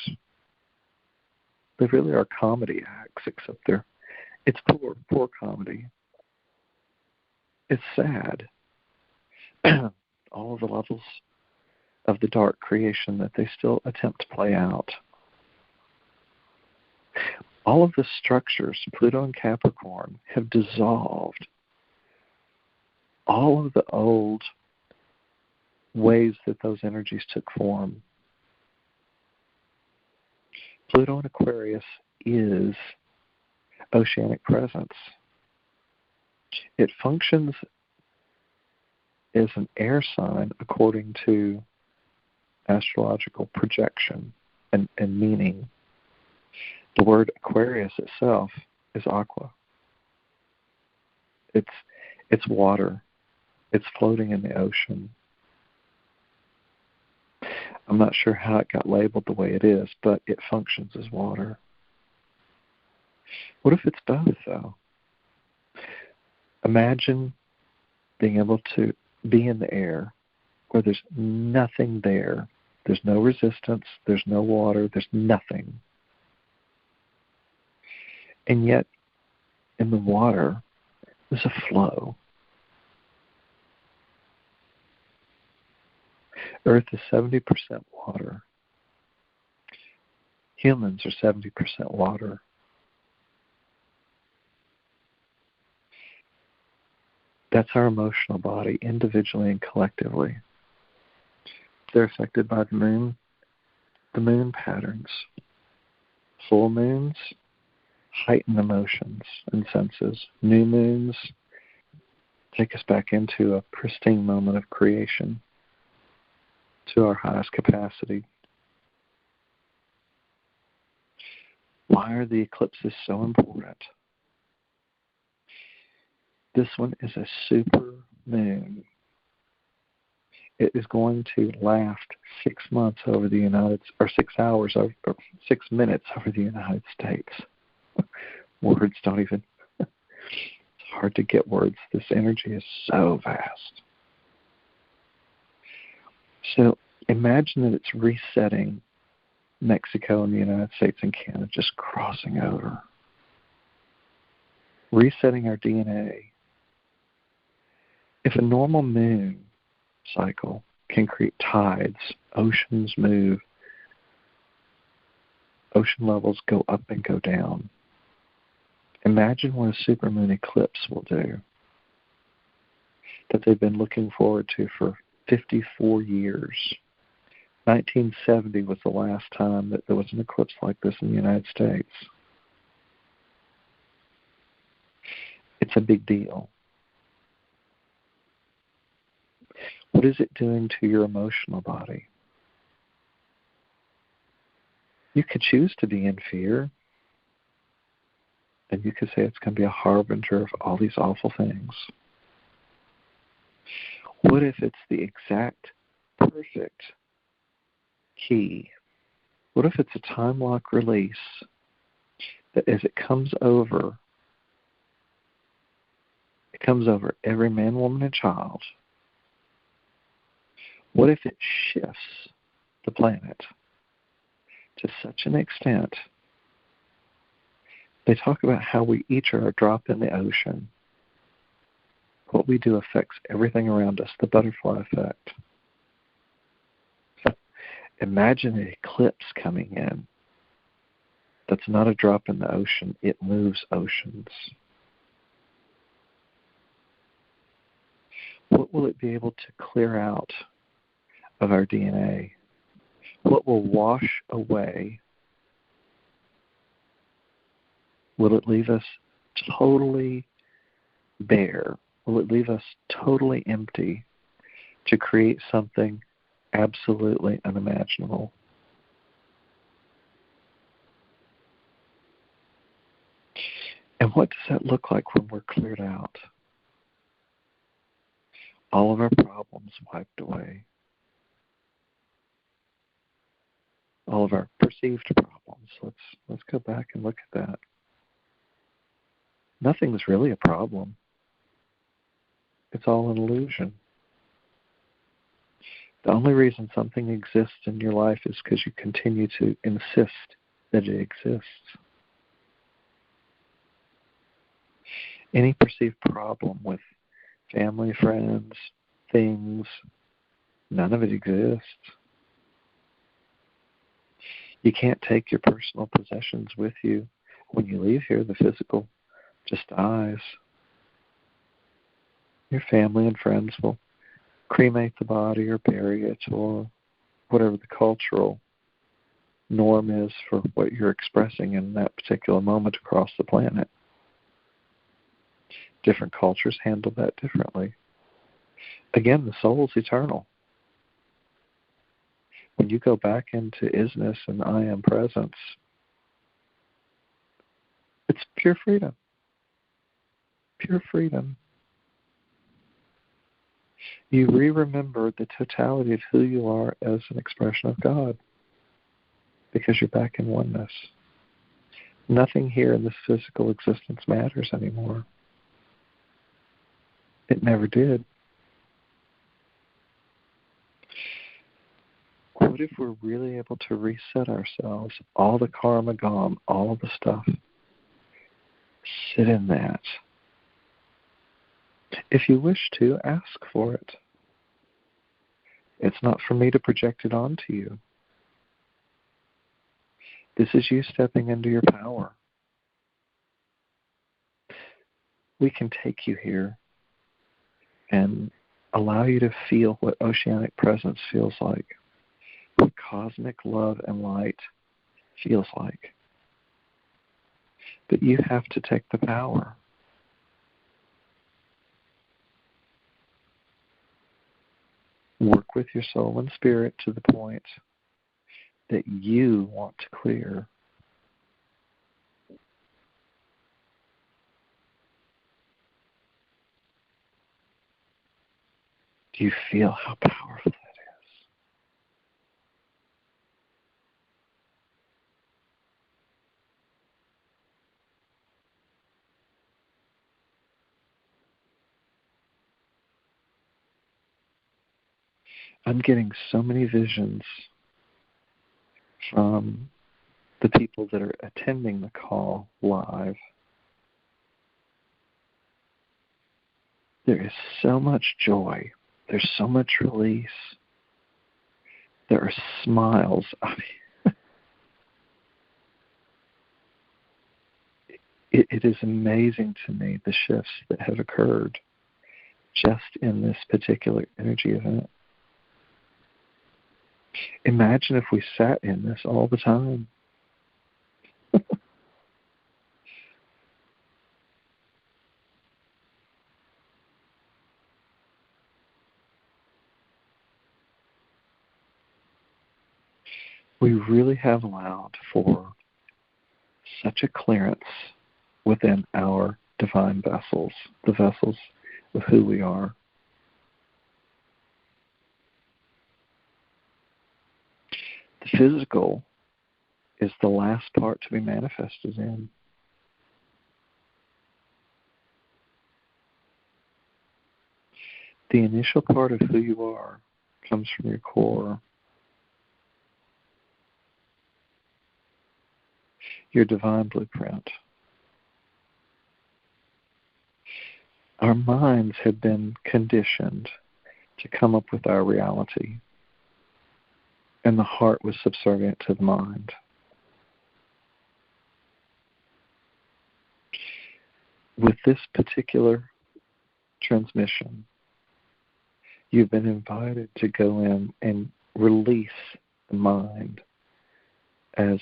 they really are comedy acts, except it's poor comedy. It's sad. All of the levels of the dark creation that they still attempt to play out. All of the structures, Pluto and Capricorn, have dissolved. All of the old ways that those energies took form. Pluto in Aquarius is oceanic presence. It functions as an air sign according to astrological projection and meaning. The word Aquarius itself is aqua. It's water. It's floating in the ocean. I'm not sure how it got labeled the way it is, but it functions as water. What if it's both, though? Imagine being able to be in the air where there's nothing there. There's no resistance. There's no water. There's nothing. And yet, in the water, there's a flow. Earth is 70% water. Humans are 70% water. That's our emotional body, individually and collectively. They're affected by the moon patterns. Full moons heighten emotions and senses. New moons take us back into a pristine moment of creation, to our highest capacity. Why are the eclipses so important? This one is a super moon. It is going to last 6 months over the or 6 hours or 6 minutes over the United States. Words don't even, it's hard to get words. This energy is so vast. So imagine that it's resetting Mexico and the United States and Canada, just crossing over. Resetting our DNA. If a normal moon cycle can create tides, oceans move, ocean levels go up and go down. Imagine what a supermoon eclipse will do, that they've been looking forward to for 54 years. 1970 was the last time that there was an eclipse like this in the United States. It's a big deal. What is it doing to your emotional body? You could choose to be in fear, and you could say it's going to be a harbinger of all these awful things. What if it's the exact perfect key? What if it's a time lock release that as it comes over every man, woman, and child? What if it shifts the planet to such an extent? They talk about how we each are a drop in the ocean. What we do affects everything around us, the butterfly effect. Imagine an eclipse coming in. That's not a drop in the ocean. It moves oceans. What will it be able to clear out of our DNA? What will wash away? Will it leave us totally bare? Will it leave us totally empty to create something absolutely unimaginable? And what does that look like when we're cleared out? All of our problems wiped away. All of our perceived problems. Let's go back and look at that. Nothing's really a problem. It's all an illusion. The only reason something exists in your life is because you continue to insist that it exists. Any perceived problem with family, friends, things, none of it exists. You can't take your personal possessions with you. When you leave here, the physical just dies. Your family and friends will cremate the body or bury it, or whatever the cultural norm is for what you're expressing in that particular moment across the planet. Different cultures handle that differently. Again, the soul's eternal. When you go back into isness and I am presence, it's pure freedom. Pure freedom. You re-remember the totality of who you are as an expression of God because you're back in oneness. Nothing here in this physical existence matters anymore. It never did. What if we're really able to reset ourselves, all the karma gone, all of the stuff? Sit in that. If you wish to, ask for it. It's not for me to project it onto you. This is you stepping into your power. We can take you here and allow you to feel what oceanic presence feels like, what cosmic love and light feels like. But you have to take the power. Work with your soul and spirit to the point that you want to clear. Do you feel how powerful that is? I'm getting so many visions from the people that are attending the call live. There is so much joy. There's so much release. There are smiles. I mean, it is amazing to me the shifts that have occurred just in this particular energy event. Imagine if we sat in this all the time. We really have allowed for such a clearance within our divine vessels, the vessels of who we are. The physical is the last part to be manifested in. The initial part of who you are comes from your core, your divine blueprint. Our minds have been conditioned to come up with our reality, and the heart was subservient to the mind. With this particular transmission, you've been invited to go in and release the mind as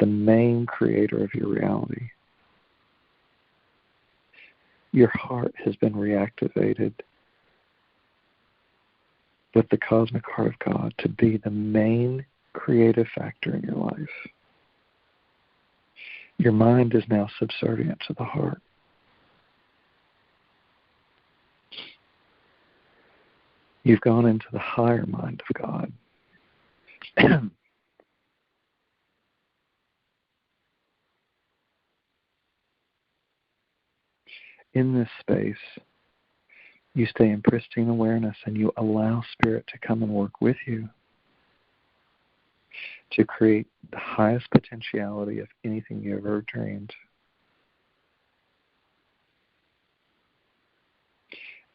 the main creator of your reality. Your heart has been reactivated with the cosmic heart of God to be the main creative factor in your life. Your mind is now subservient to the heart. You've gone into the higher mind of God. In this space, you stay in pristine awareness and you allow Spirit to come and work with you to create the highest potentiality of anything you ever dreamed.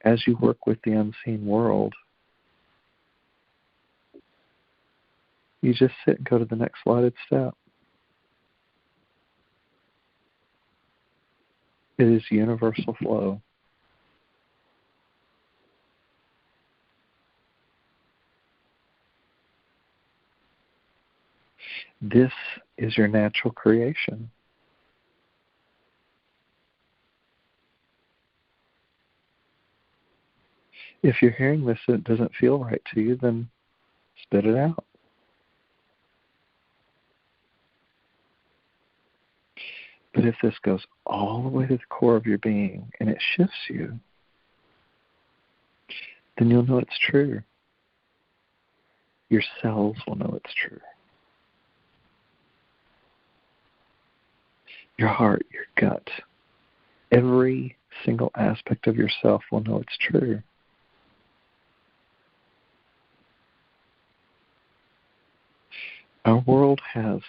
As you work with the unseen world, you just sit and go to the next lighted step. It is universal flow. This is your natural creation. If you're hearing this and it doesn't feel right to you, then spit it out. But if this goes all the way to the core of your being and it shifts you, then you'll know it's true. Your cells will know it's true. Your heart, your gut, every single aspect of yourself will know it's true. Our world has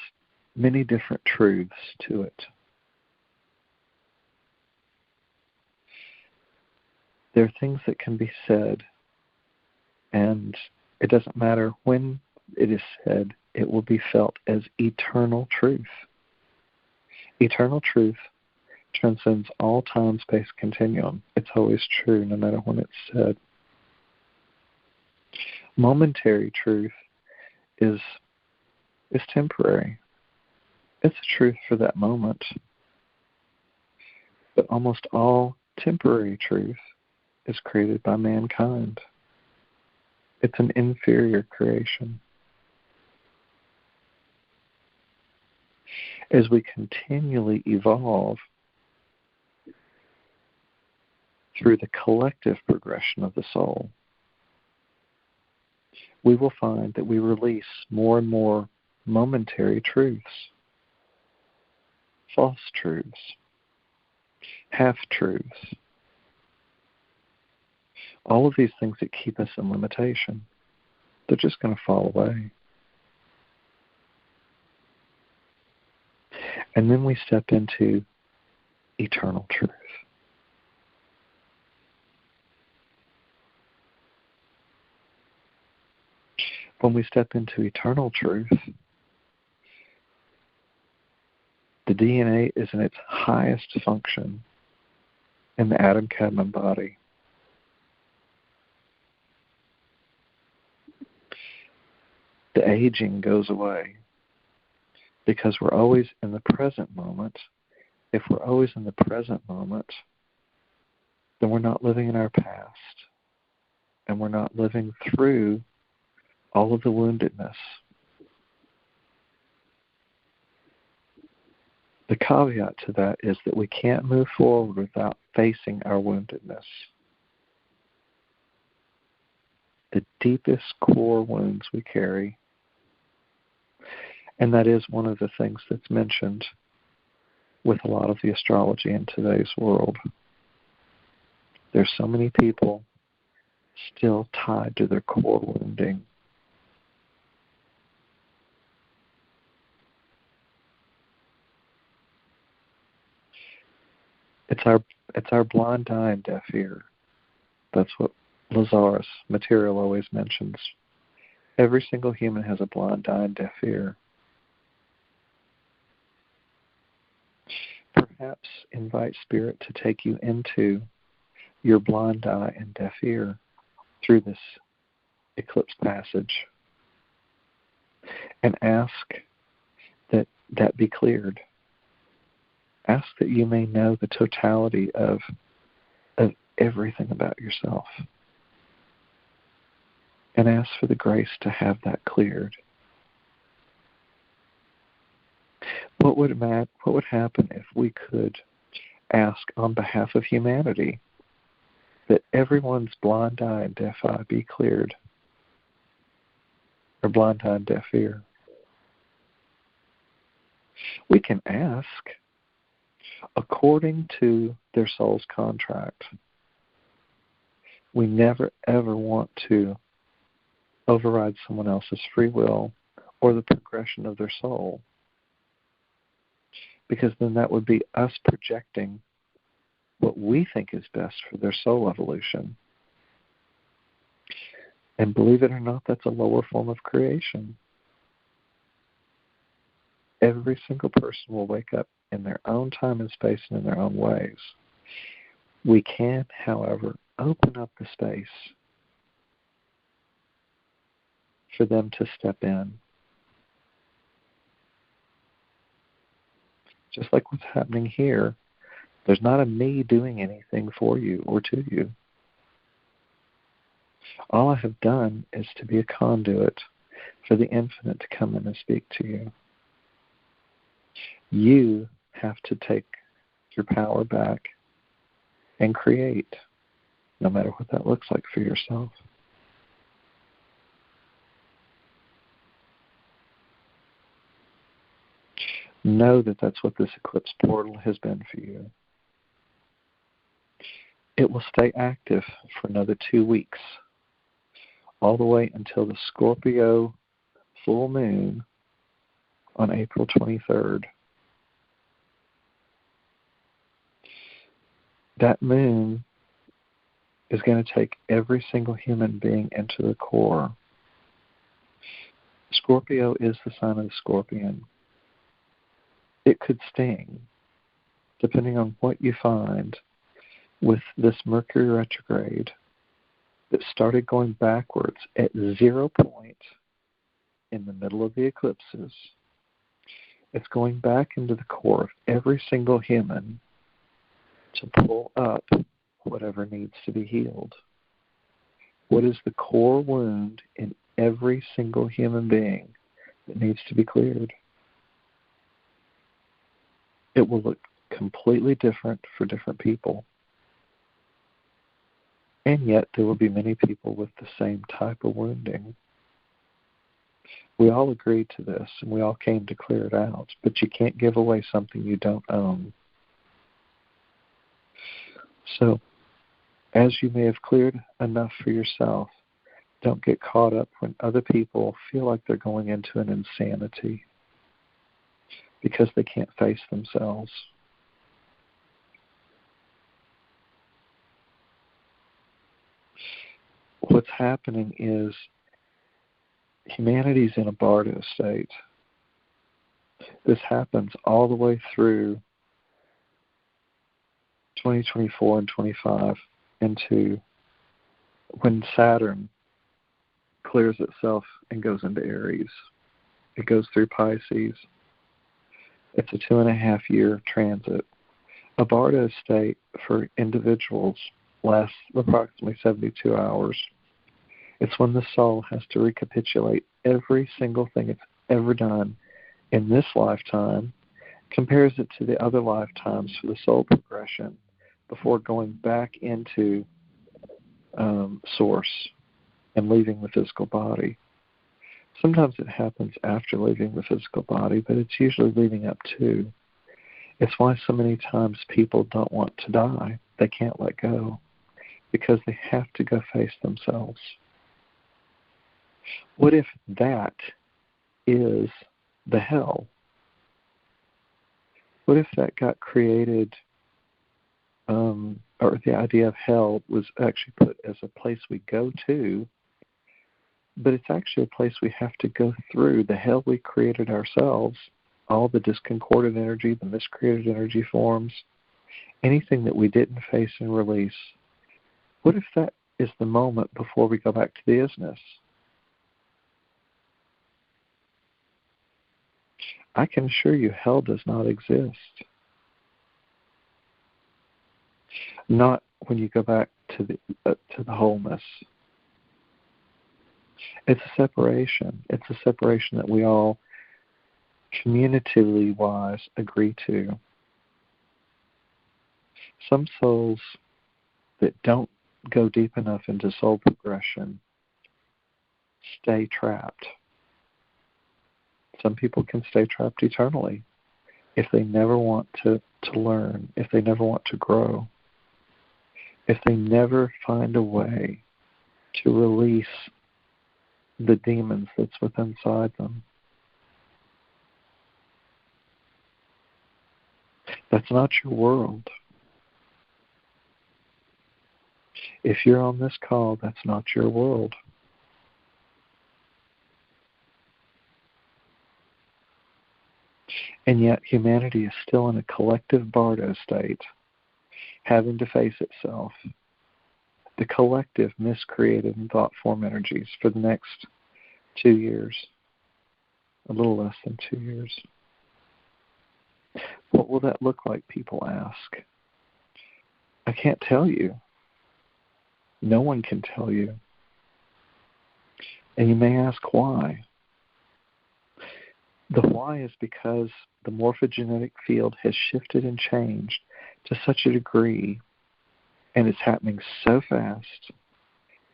many different truths to it. There are things that can be said, and it doesn't matter when it is said, it will be felt as eternal truth. Eternal truth transcends all time-space continuum. It's always true, no matter when it's said. Momentary truth is temporary. It's a truth for that moment. But almost all temporary truth is created by mankind. It's an inferior creation. As we continually evolve through the collective progression of the soul, we will find that we release more and more momentary truths, false truths, half-truths, all of these things that keep us in limitation. They're just going to fall away. And then we step into eternal truth. When we step into eternal truth, the DNA is in its highest function in the atom-cadmium body. The aging goes away because we're always in the present moment. If we're always in the present moment, then we're not living in our past, and we're not living through all of the woundedness. The caveat to that is that we can't move forward without facing our woundedness. The deepest core wounds we carry. And that is one of the things that's mentioned with a lot of the astrology in today's world. There's so many people still tied to their core wounding. It's our blind eye and deaf ear. That's what Lazarus material always mentions. Every single human has a blind eye and deaf ear. Perhaps invite Spirit to take you into your blind eye and deaf ear through this eclipse passage and ask that that be cleared. Ask that you may know the totality of everything about yourself. And ask for the grace to have that cleared. What would happen if we could ask on behalf of humanity that everyone's blind eye and deaf eye be cleared? Or blind eye and deaf ear. We can ask according to their soul's contract. We never ever want to override someone else's free will or the progression of their soul, because then that would be us projecting what we think is best for their soul evolution. And believe it or not, that's a lower form of creation. Every single person will wake up in their own time and space and in their own ways. We can, however, open up the space for them to step in. Just like what's happening here, there's not a me doing anything for you or to you. All I have done is to be a conduit for the infinite to come in and speak to you. You have to take your power back and create, no matter what that looks like for yourself. Know that that's what this eclipse portal has been for you. It will stay active for another 2 weeks, all the way until the Scorpio full moon on April 23rd. That moon is going to take every single human being into the core. Scorpio is the sign of the scorpion. It could sting, depending on what you find with this Mercury Retrograde that started going backwards at 0 point in the middle of the eclipses. It's going back into the core of every single human to pull up whatever needs to be healed. What is the core wound in every single human being that needs to be cleared? It will look completely different for different people. And yet there will be many people with the same type of wounding. We all agreed to this and we all came to clear it out, but you can't give away something you don't own. So, as you may have cleared enough for yourself, don't get caught up when other people feel like they're going into an insanity because they can't face themselves. What's happening is humanity's in a bardo state. This happens all the way through 2024 and 25 into when Saturn clears itself and goes into Aries. It goes through Pisces. It's a 2.5-year transit. A bardo state for individuals lasts approximately 72 hours. It's when the soul has to recapitulate every single thing it's ever done in this lifetime, compares it to the other lifetimes for the soul progression before going back into Source and leaving the physical body. Sometimes it happens after leaving the physical body, but it's usually leading up to. It's why so many times people don't want to die. They can't let go because they have to go face themselves. What if that is the hell? What if that got created, or the idea of hell was actually put as a place we go to, but it's actually a place we have to go through. The hell we created ourselves, all the discordant energy, the miscreated energy forms, anything that we didn't face and release. What if that is the moment before we go back to the isness? I can assure you hell does not exist. Not when you go back to the wholeness. It's a separation. It's a separation that we all community wise agree to. Some souls that don't go deep enough into soul progression stay trapped. Some people can stay trapped eternally if they never want to learn, if they never want to grow, if they never find a way to release the demons that's within inside them. That's not your world. If you're on this call, that's not your world. And yet humanity is still in a collective bardo state, having to face itself. The collective miscreated and thought form energies for the next 2 years, a little less than 2 years. What will that look like, people ask? I can't tell you. No one can tell you. And you may ask why. The why is because the morphogenetic field has shifted and changed to such a degree, and it's happening so fast.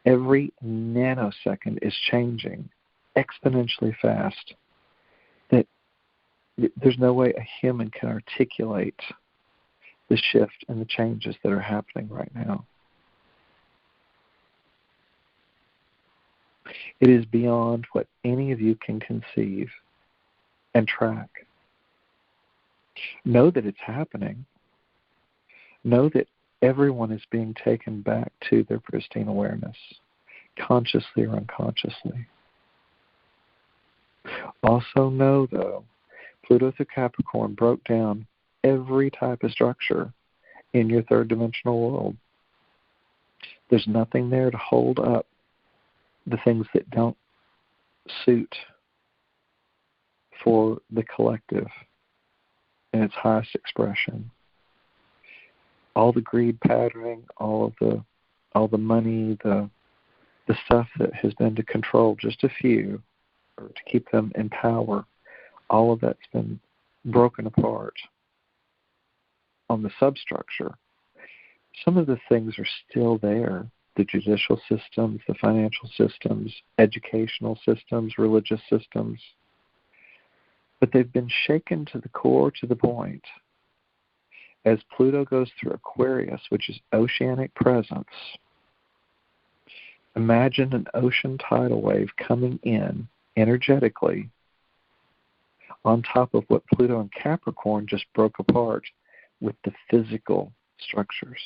Every nanosecond is changing exponentially fast that there's no way a human can articulate the shift and the changes that are happening right now. It is beyond what any of you can conceive and track. Know that it's happening. Know that everyone is being taken back to their pristine awareness, consciously or unconsciously. Also know, though, Pluto through Capricorn broke down every type of structure in your third dimensional world. There's nothing there to hold up the things that don't suit for the collective in its highest expression. All the greed patterning, all the money, the stuff that has been to control just a few or to keep them in power, all of that's been broken apart on the substructure. Some of the things are still there. The judicial systems, the financial systems, educational systems, religious systems. But they've been shaken to the core, to the point. As Pluto goes through Aquarius, which is oceanic presence, imagine an ocean tidal wave coming in energetically on top of what Pluto and Capricorn just broke apart with the physical structures.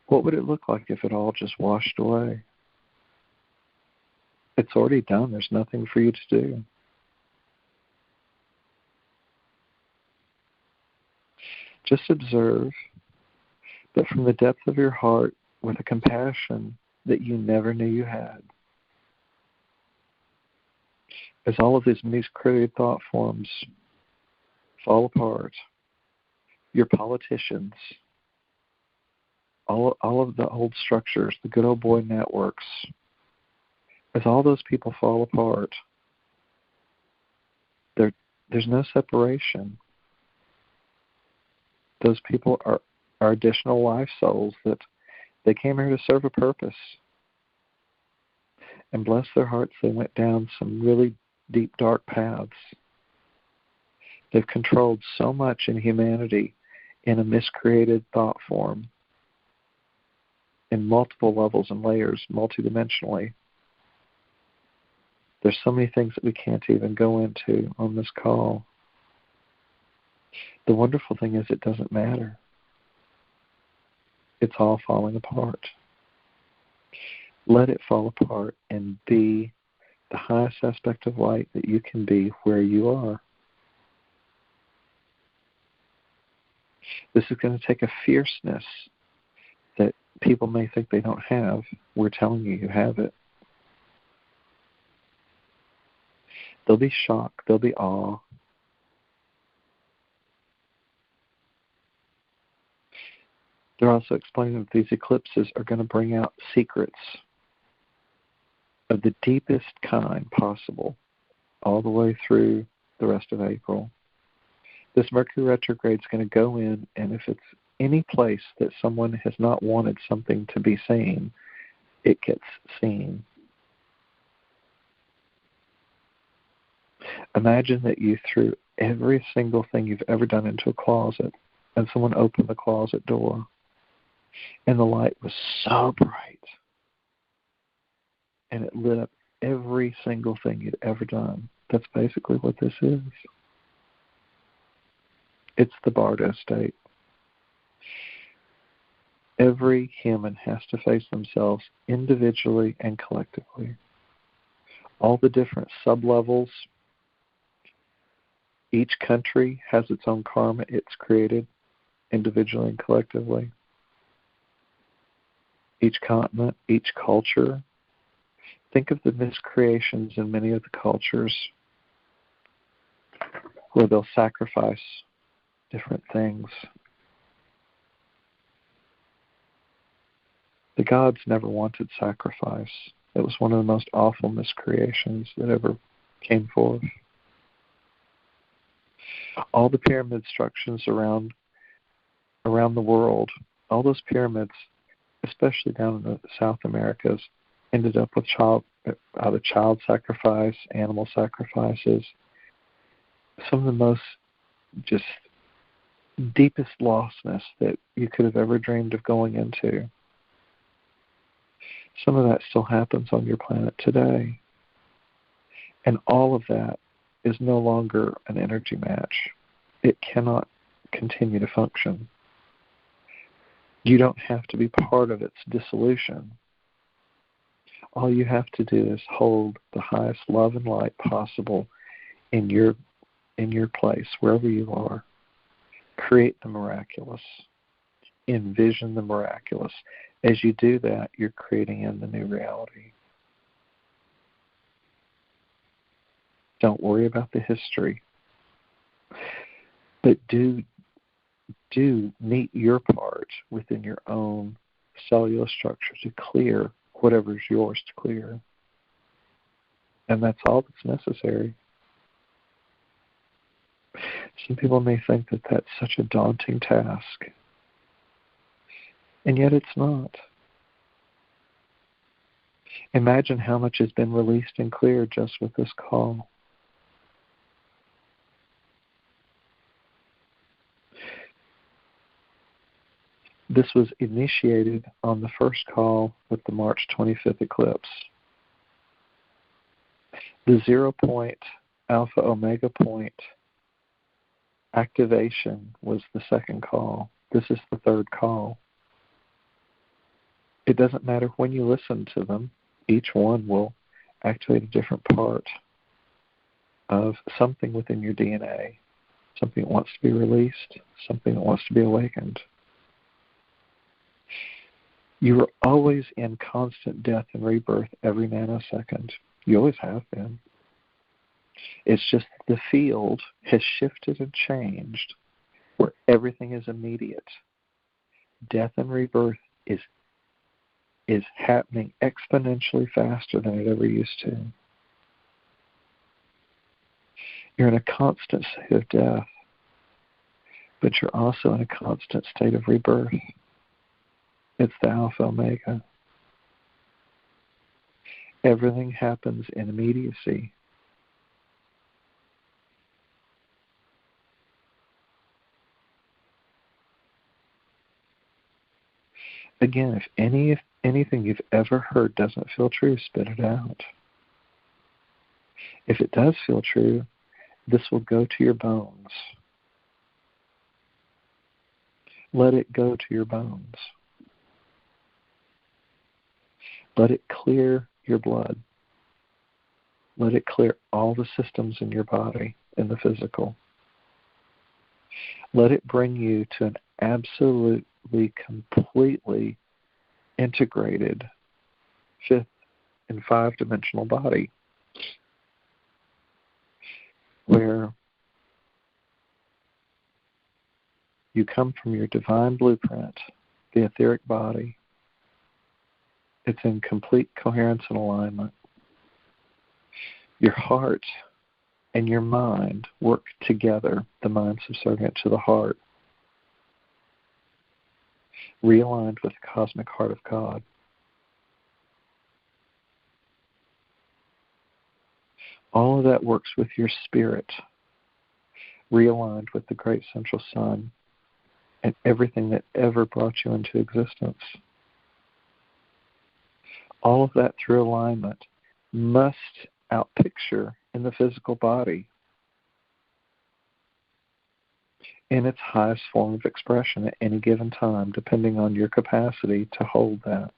What would it look like if it all just washed away? It's already done. There's nothing for you to do. Just observe, but from the depth of your heart with a compassion that you never knew you had. As all of these miscreated thought forms fall apart, your politicians, all of the old structures, the good old boy networks, as all those people fall apart, there's no separation. Those people are additional life souls that they came here to serve a purpose. And bless their hearts, they went down some really deep, dark paths. They've controlled so much in humanity in a miscreated thought form, in multiple levels and layers, multidimensionally. There's so many things that we can't even go into on this call. The wonderful thing is it doesn't matter. It's all falling apart. Let it fall apart and be the highest aspect of light that you can be where you are. This is going to take a fierceness that people may think they don't have. We're telling you, you have it. There'll be shock. There'll be awe. They're also explaining that these eclipses are going to bring out secrets of the deepest kind possible all the way through the rest of April. This Mercury retrograde is going to go in, and if it's any place that someone has not wanted something to be seen, it gets seen. Imagine that you threw every single thing you've ever done into a closet, and someone opened the closet door, and the light was so bright, and it lit up every single thing you'd ever done. That's basically what this is. It's the Bardo state. Every human has to face themselves individually and collectively. All the different sub-levels. Each country has its own karma it's created individually and collectively. Each continent, each culture. Think of the miscreations in many of the cultures where they'll sacrifice different things. The gods never wanted sacrifice. It was one of the most awful miscreations that ever came forth. All the pyramid structures around the world, all those pyramids, especially down in the South Americas, ended up with either child sacrifice, animal sacrifices. Some of the most just deepest lostness that you could have ever dreamed of going into. Some of that still happens on your planet today. And all of that is no longer an energy match. It cannot continue to function. You don't have to be part of its dissolution. All you have to do is hold the highest love and light possible in your place, wherever you are. Create the miraculous. Envision the miraculous. As you do that, you're creating in the new reality. Don't worry about the history. But do meet your part within your own cellular structure to clear whatever's yours to clear. And that's all that's necessary. Some people may think that that's such a daunting task. And yet it's not. Imagine how much has been released and cleared just with this call. This was initiated on the first call with the March 25th eclipse. The 0 point, alpha omega point activation was the second call. This is the third call. It doesn't matter when you listen to them. Each one will activate a different part of something within your DNA, something that wants to be released, something that wants to be awakened. You are always in constant death and rebirth every nanosecond. You always have been. It's just the field has shifted and changed where everything is immediate. Death and rebirth is happening exponentially faster than it ever used to. You're in a constant state of death, but you're also in a constant state of rebirth. It's the Alpha Omega. Everything happens in immediacy. Again, if anything you've ever heard doesn't feel true, spit it out. If it does feel true, this will go to your bones. Let it go to your bones. Let it clear your blood. Let it clear all the systems in your body, in the physical. Let it bring you to an absolutely, completely integrated fifth and five-dimensional body where you come from your divine blueprint, the etheric body. It's in complete coherence and alignment. Your heart and your mind work together, the mind subservient to the heart, realigned with the cosmic heart of God. All of that works with your spirit, realigned with the great central sun and everything that ever brought you into existence. All of that through alignment must outpicture in the physical body in its highest form of expression at any given time, depending on your capacity to hold that.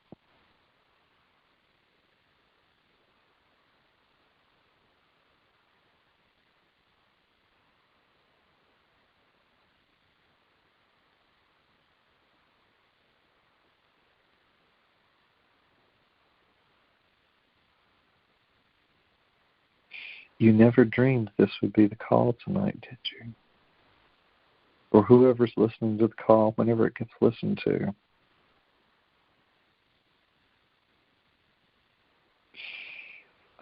You never dreamed this would be the call tonight, did you? Or whoever's listening to the call, whenever it gets listened to.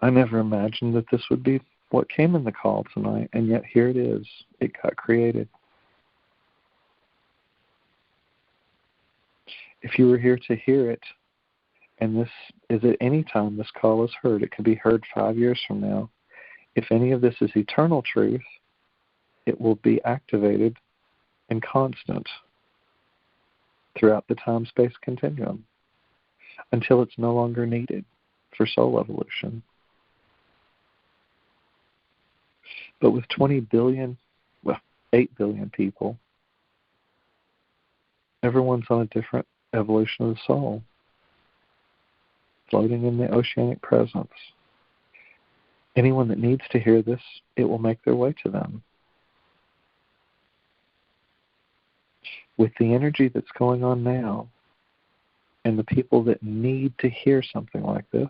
I never imagined that this would be what came in the call tonight, and yet here it is. It got created. If you were here to hear it, and this is at any time this call is heard, it could be heard 5 years from now. If any of this is eternal truth, it will be activated and constant throughout the time-space continuum until it's no longer needed for soul evolution. But with 20 billion, 8 billion people, everyone's on a different evolution of the soul, floating in the oceanic presence. Anyone that needs to hear this, it will make their way to them. With the energy that's going on now, and the people that need to hear something like this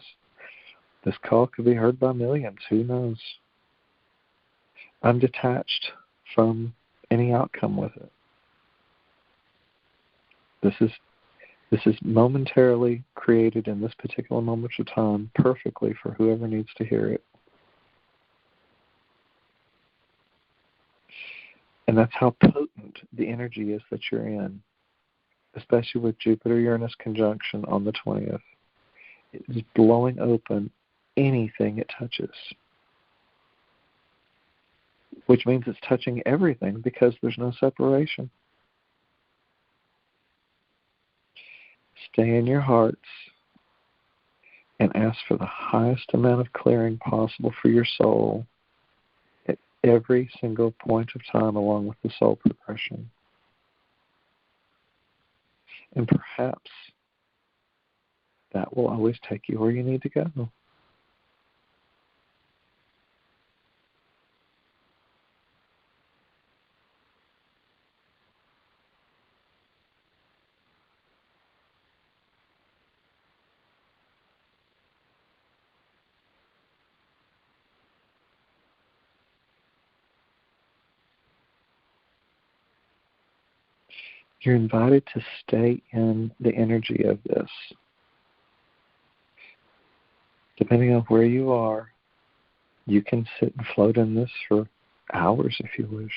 call could be heard by millions. Who knows? I'm detached from any outcome with it. This is momentarily created in this particular moment of time perfectly for whoever needs to hear it. And that's how potent the energy is that you're in, especially with Jupiter-Uranus conjunction on the 20th. It is blowing open anything it touches, which means it's touching everything because there's no separation. Stay in your hearts and ask for the highest amount of clearing possible for your soul at every single point of time along with the soul progression. And perhaps that will always take you where you need to go. You're invited to stay in the energy of this. Depending on where you are, you can sit and float in this for hours if you wish.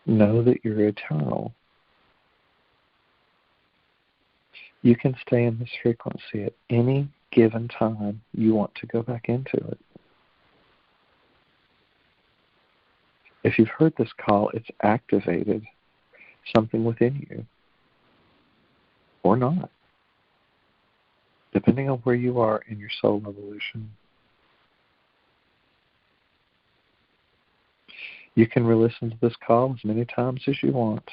Know that you're eternal. You can stay in this frequency at any given time you want to go back into it. If you've heard this call, it's activated something within you, or not, depending on where you are in your soul evolution. You can re-listen to this call as many times as you want,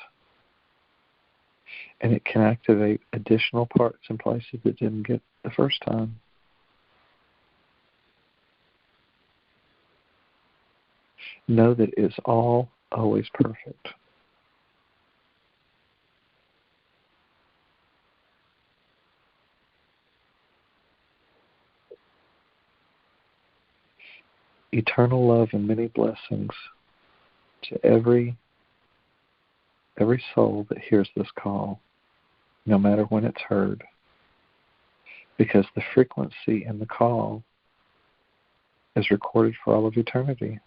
and it can activate additional parts and places that didn't get the first time. Know that it's all always perfect. Eternal love and many blessings to every soul that hears this call, no matter when it's heard, because the frequency in the call is recorded for all of eternity.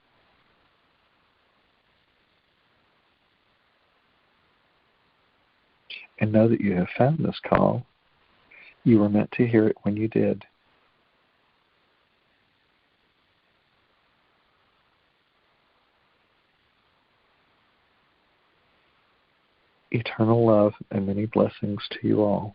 And know that you have found this call. You were meant to hear it when you did. Eternal love and many blessings to you all.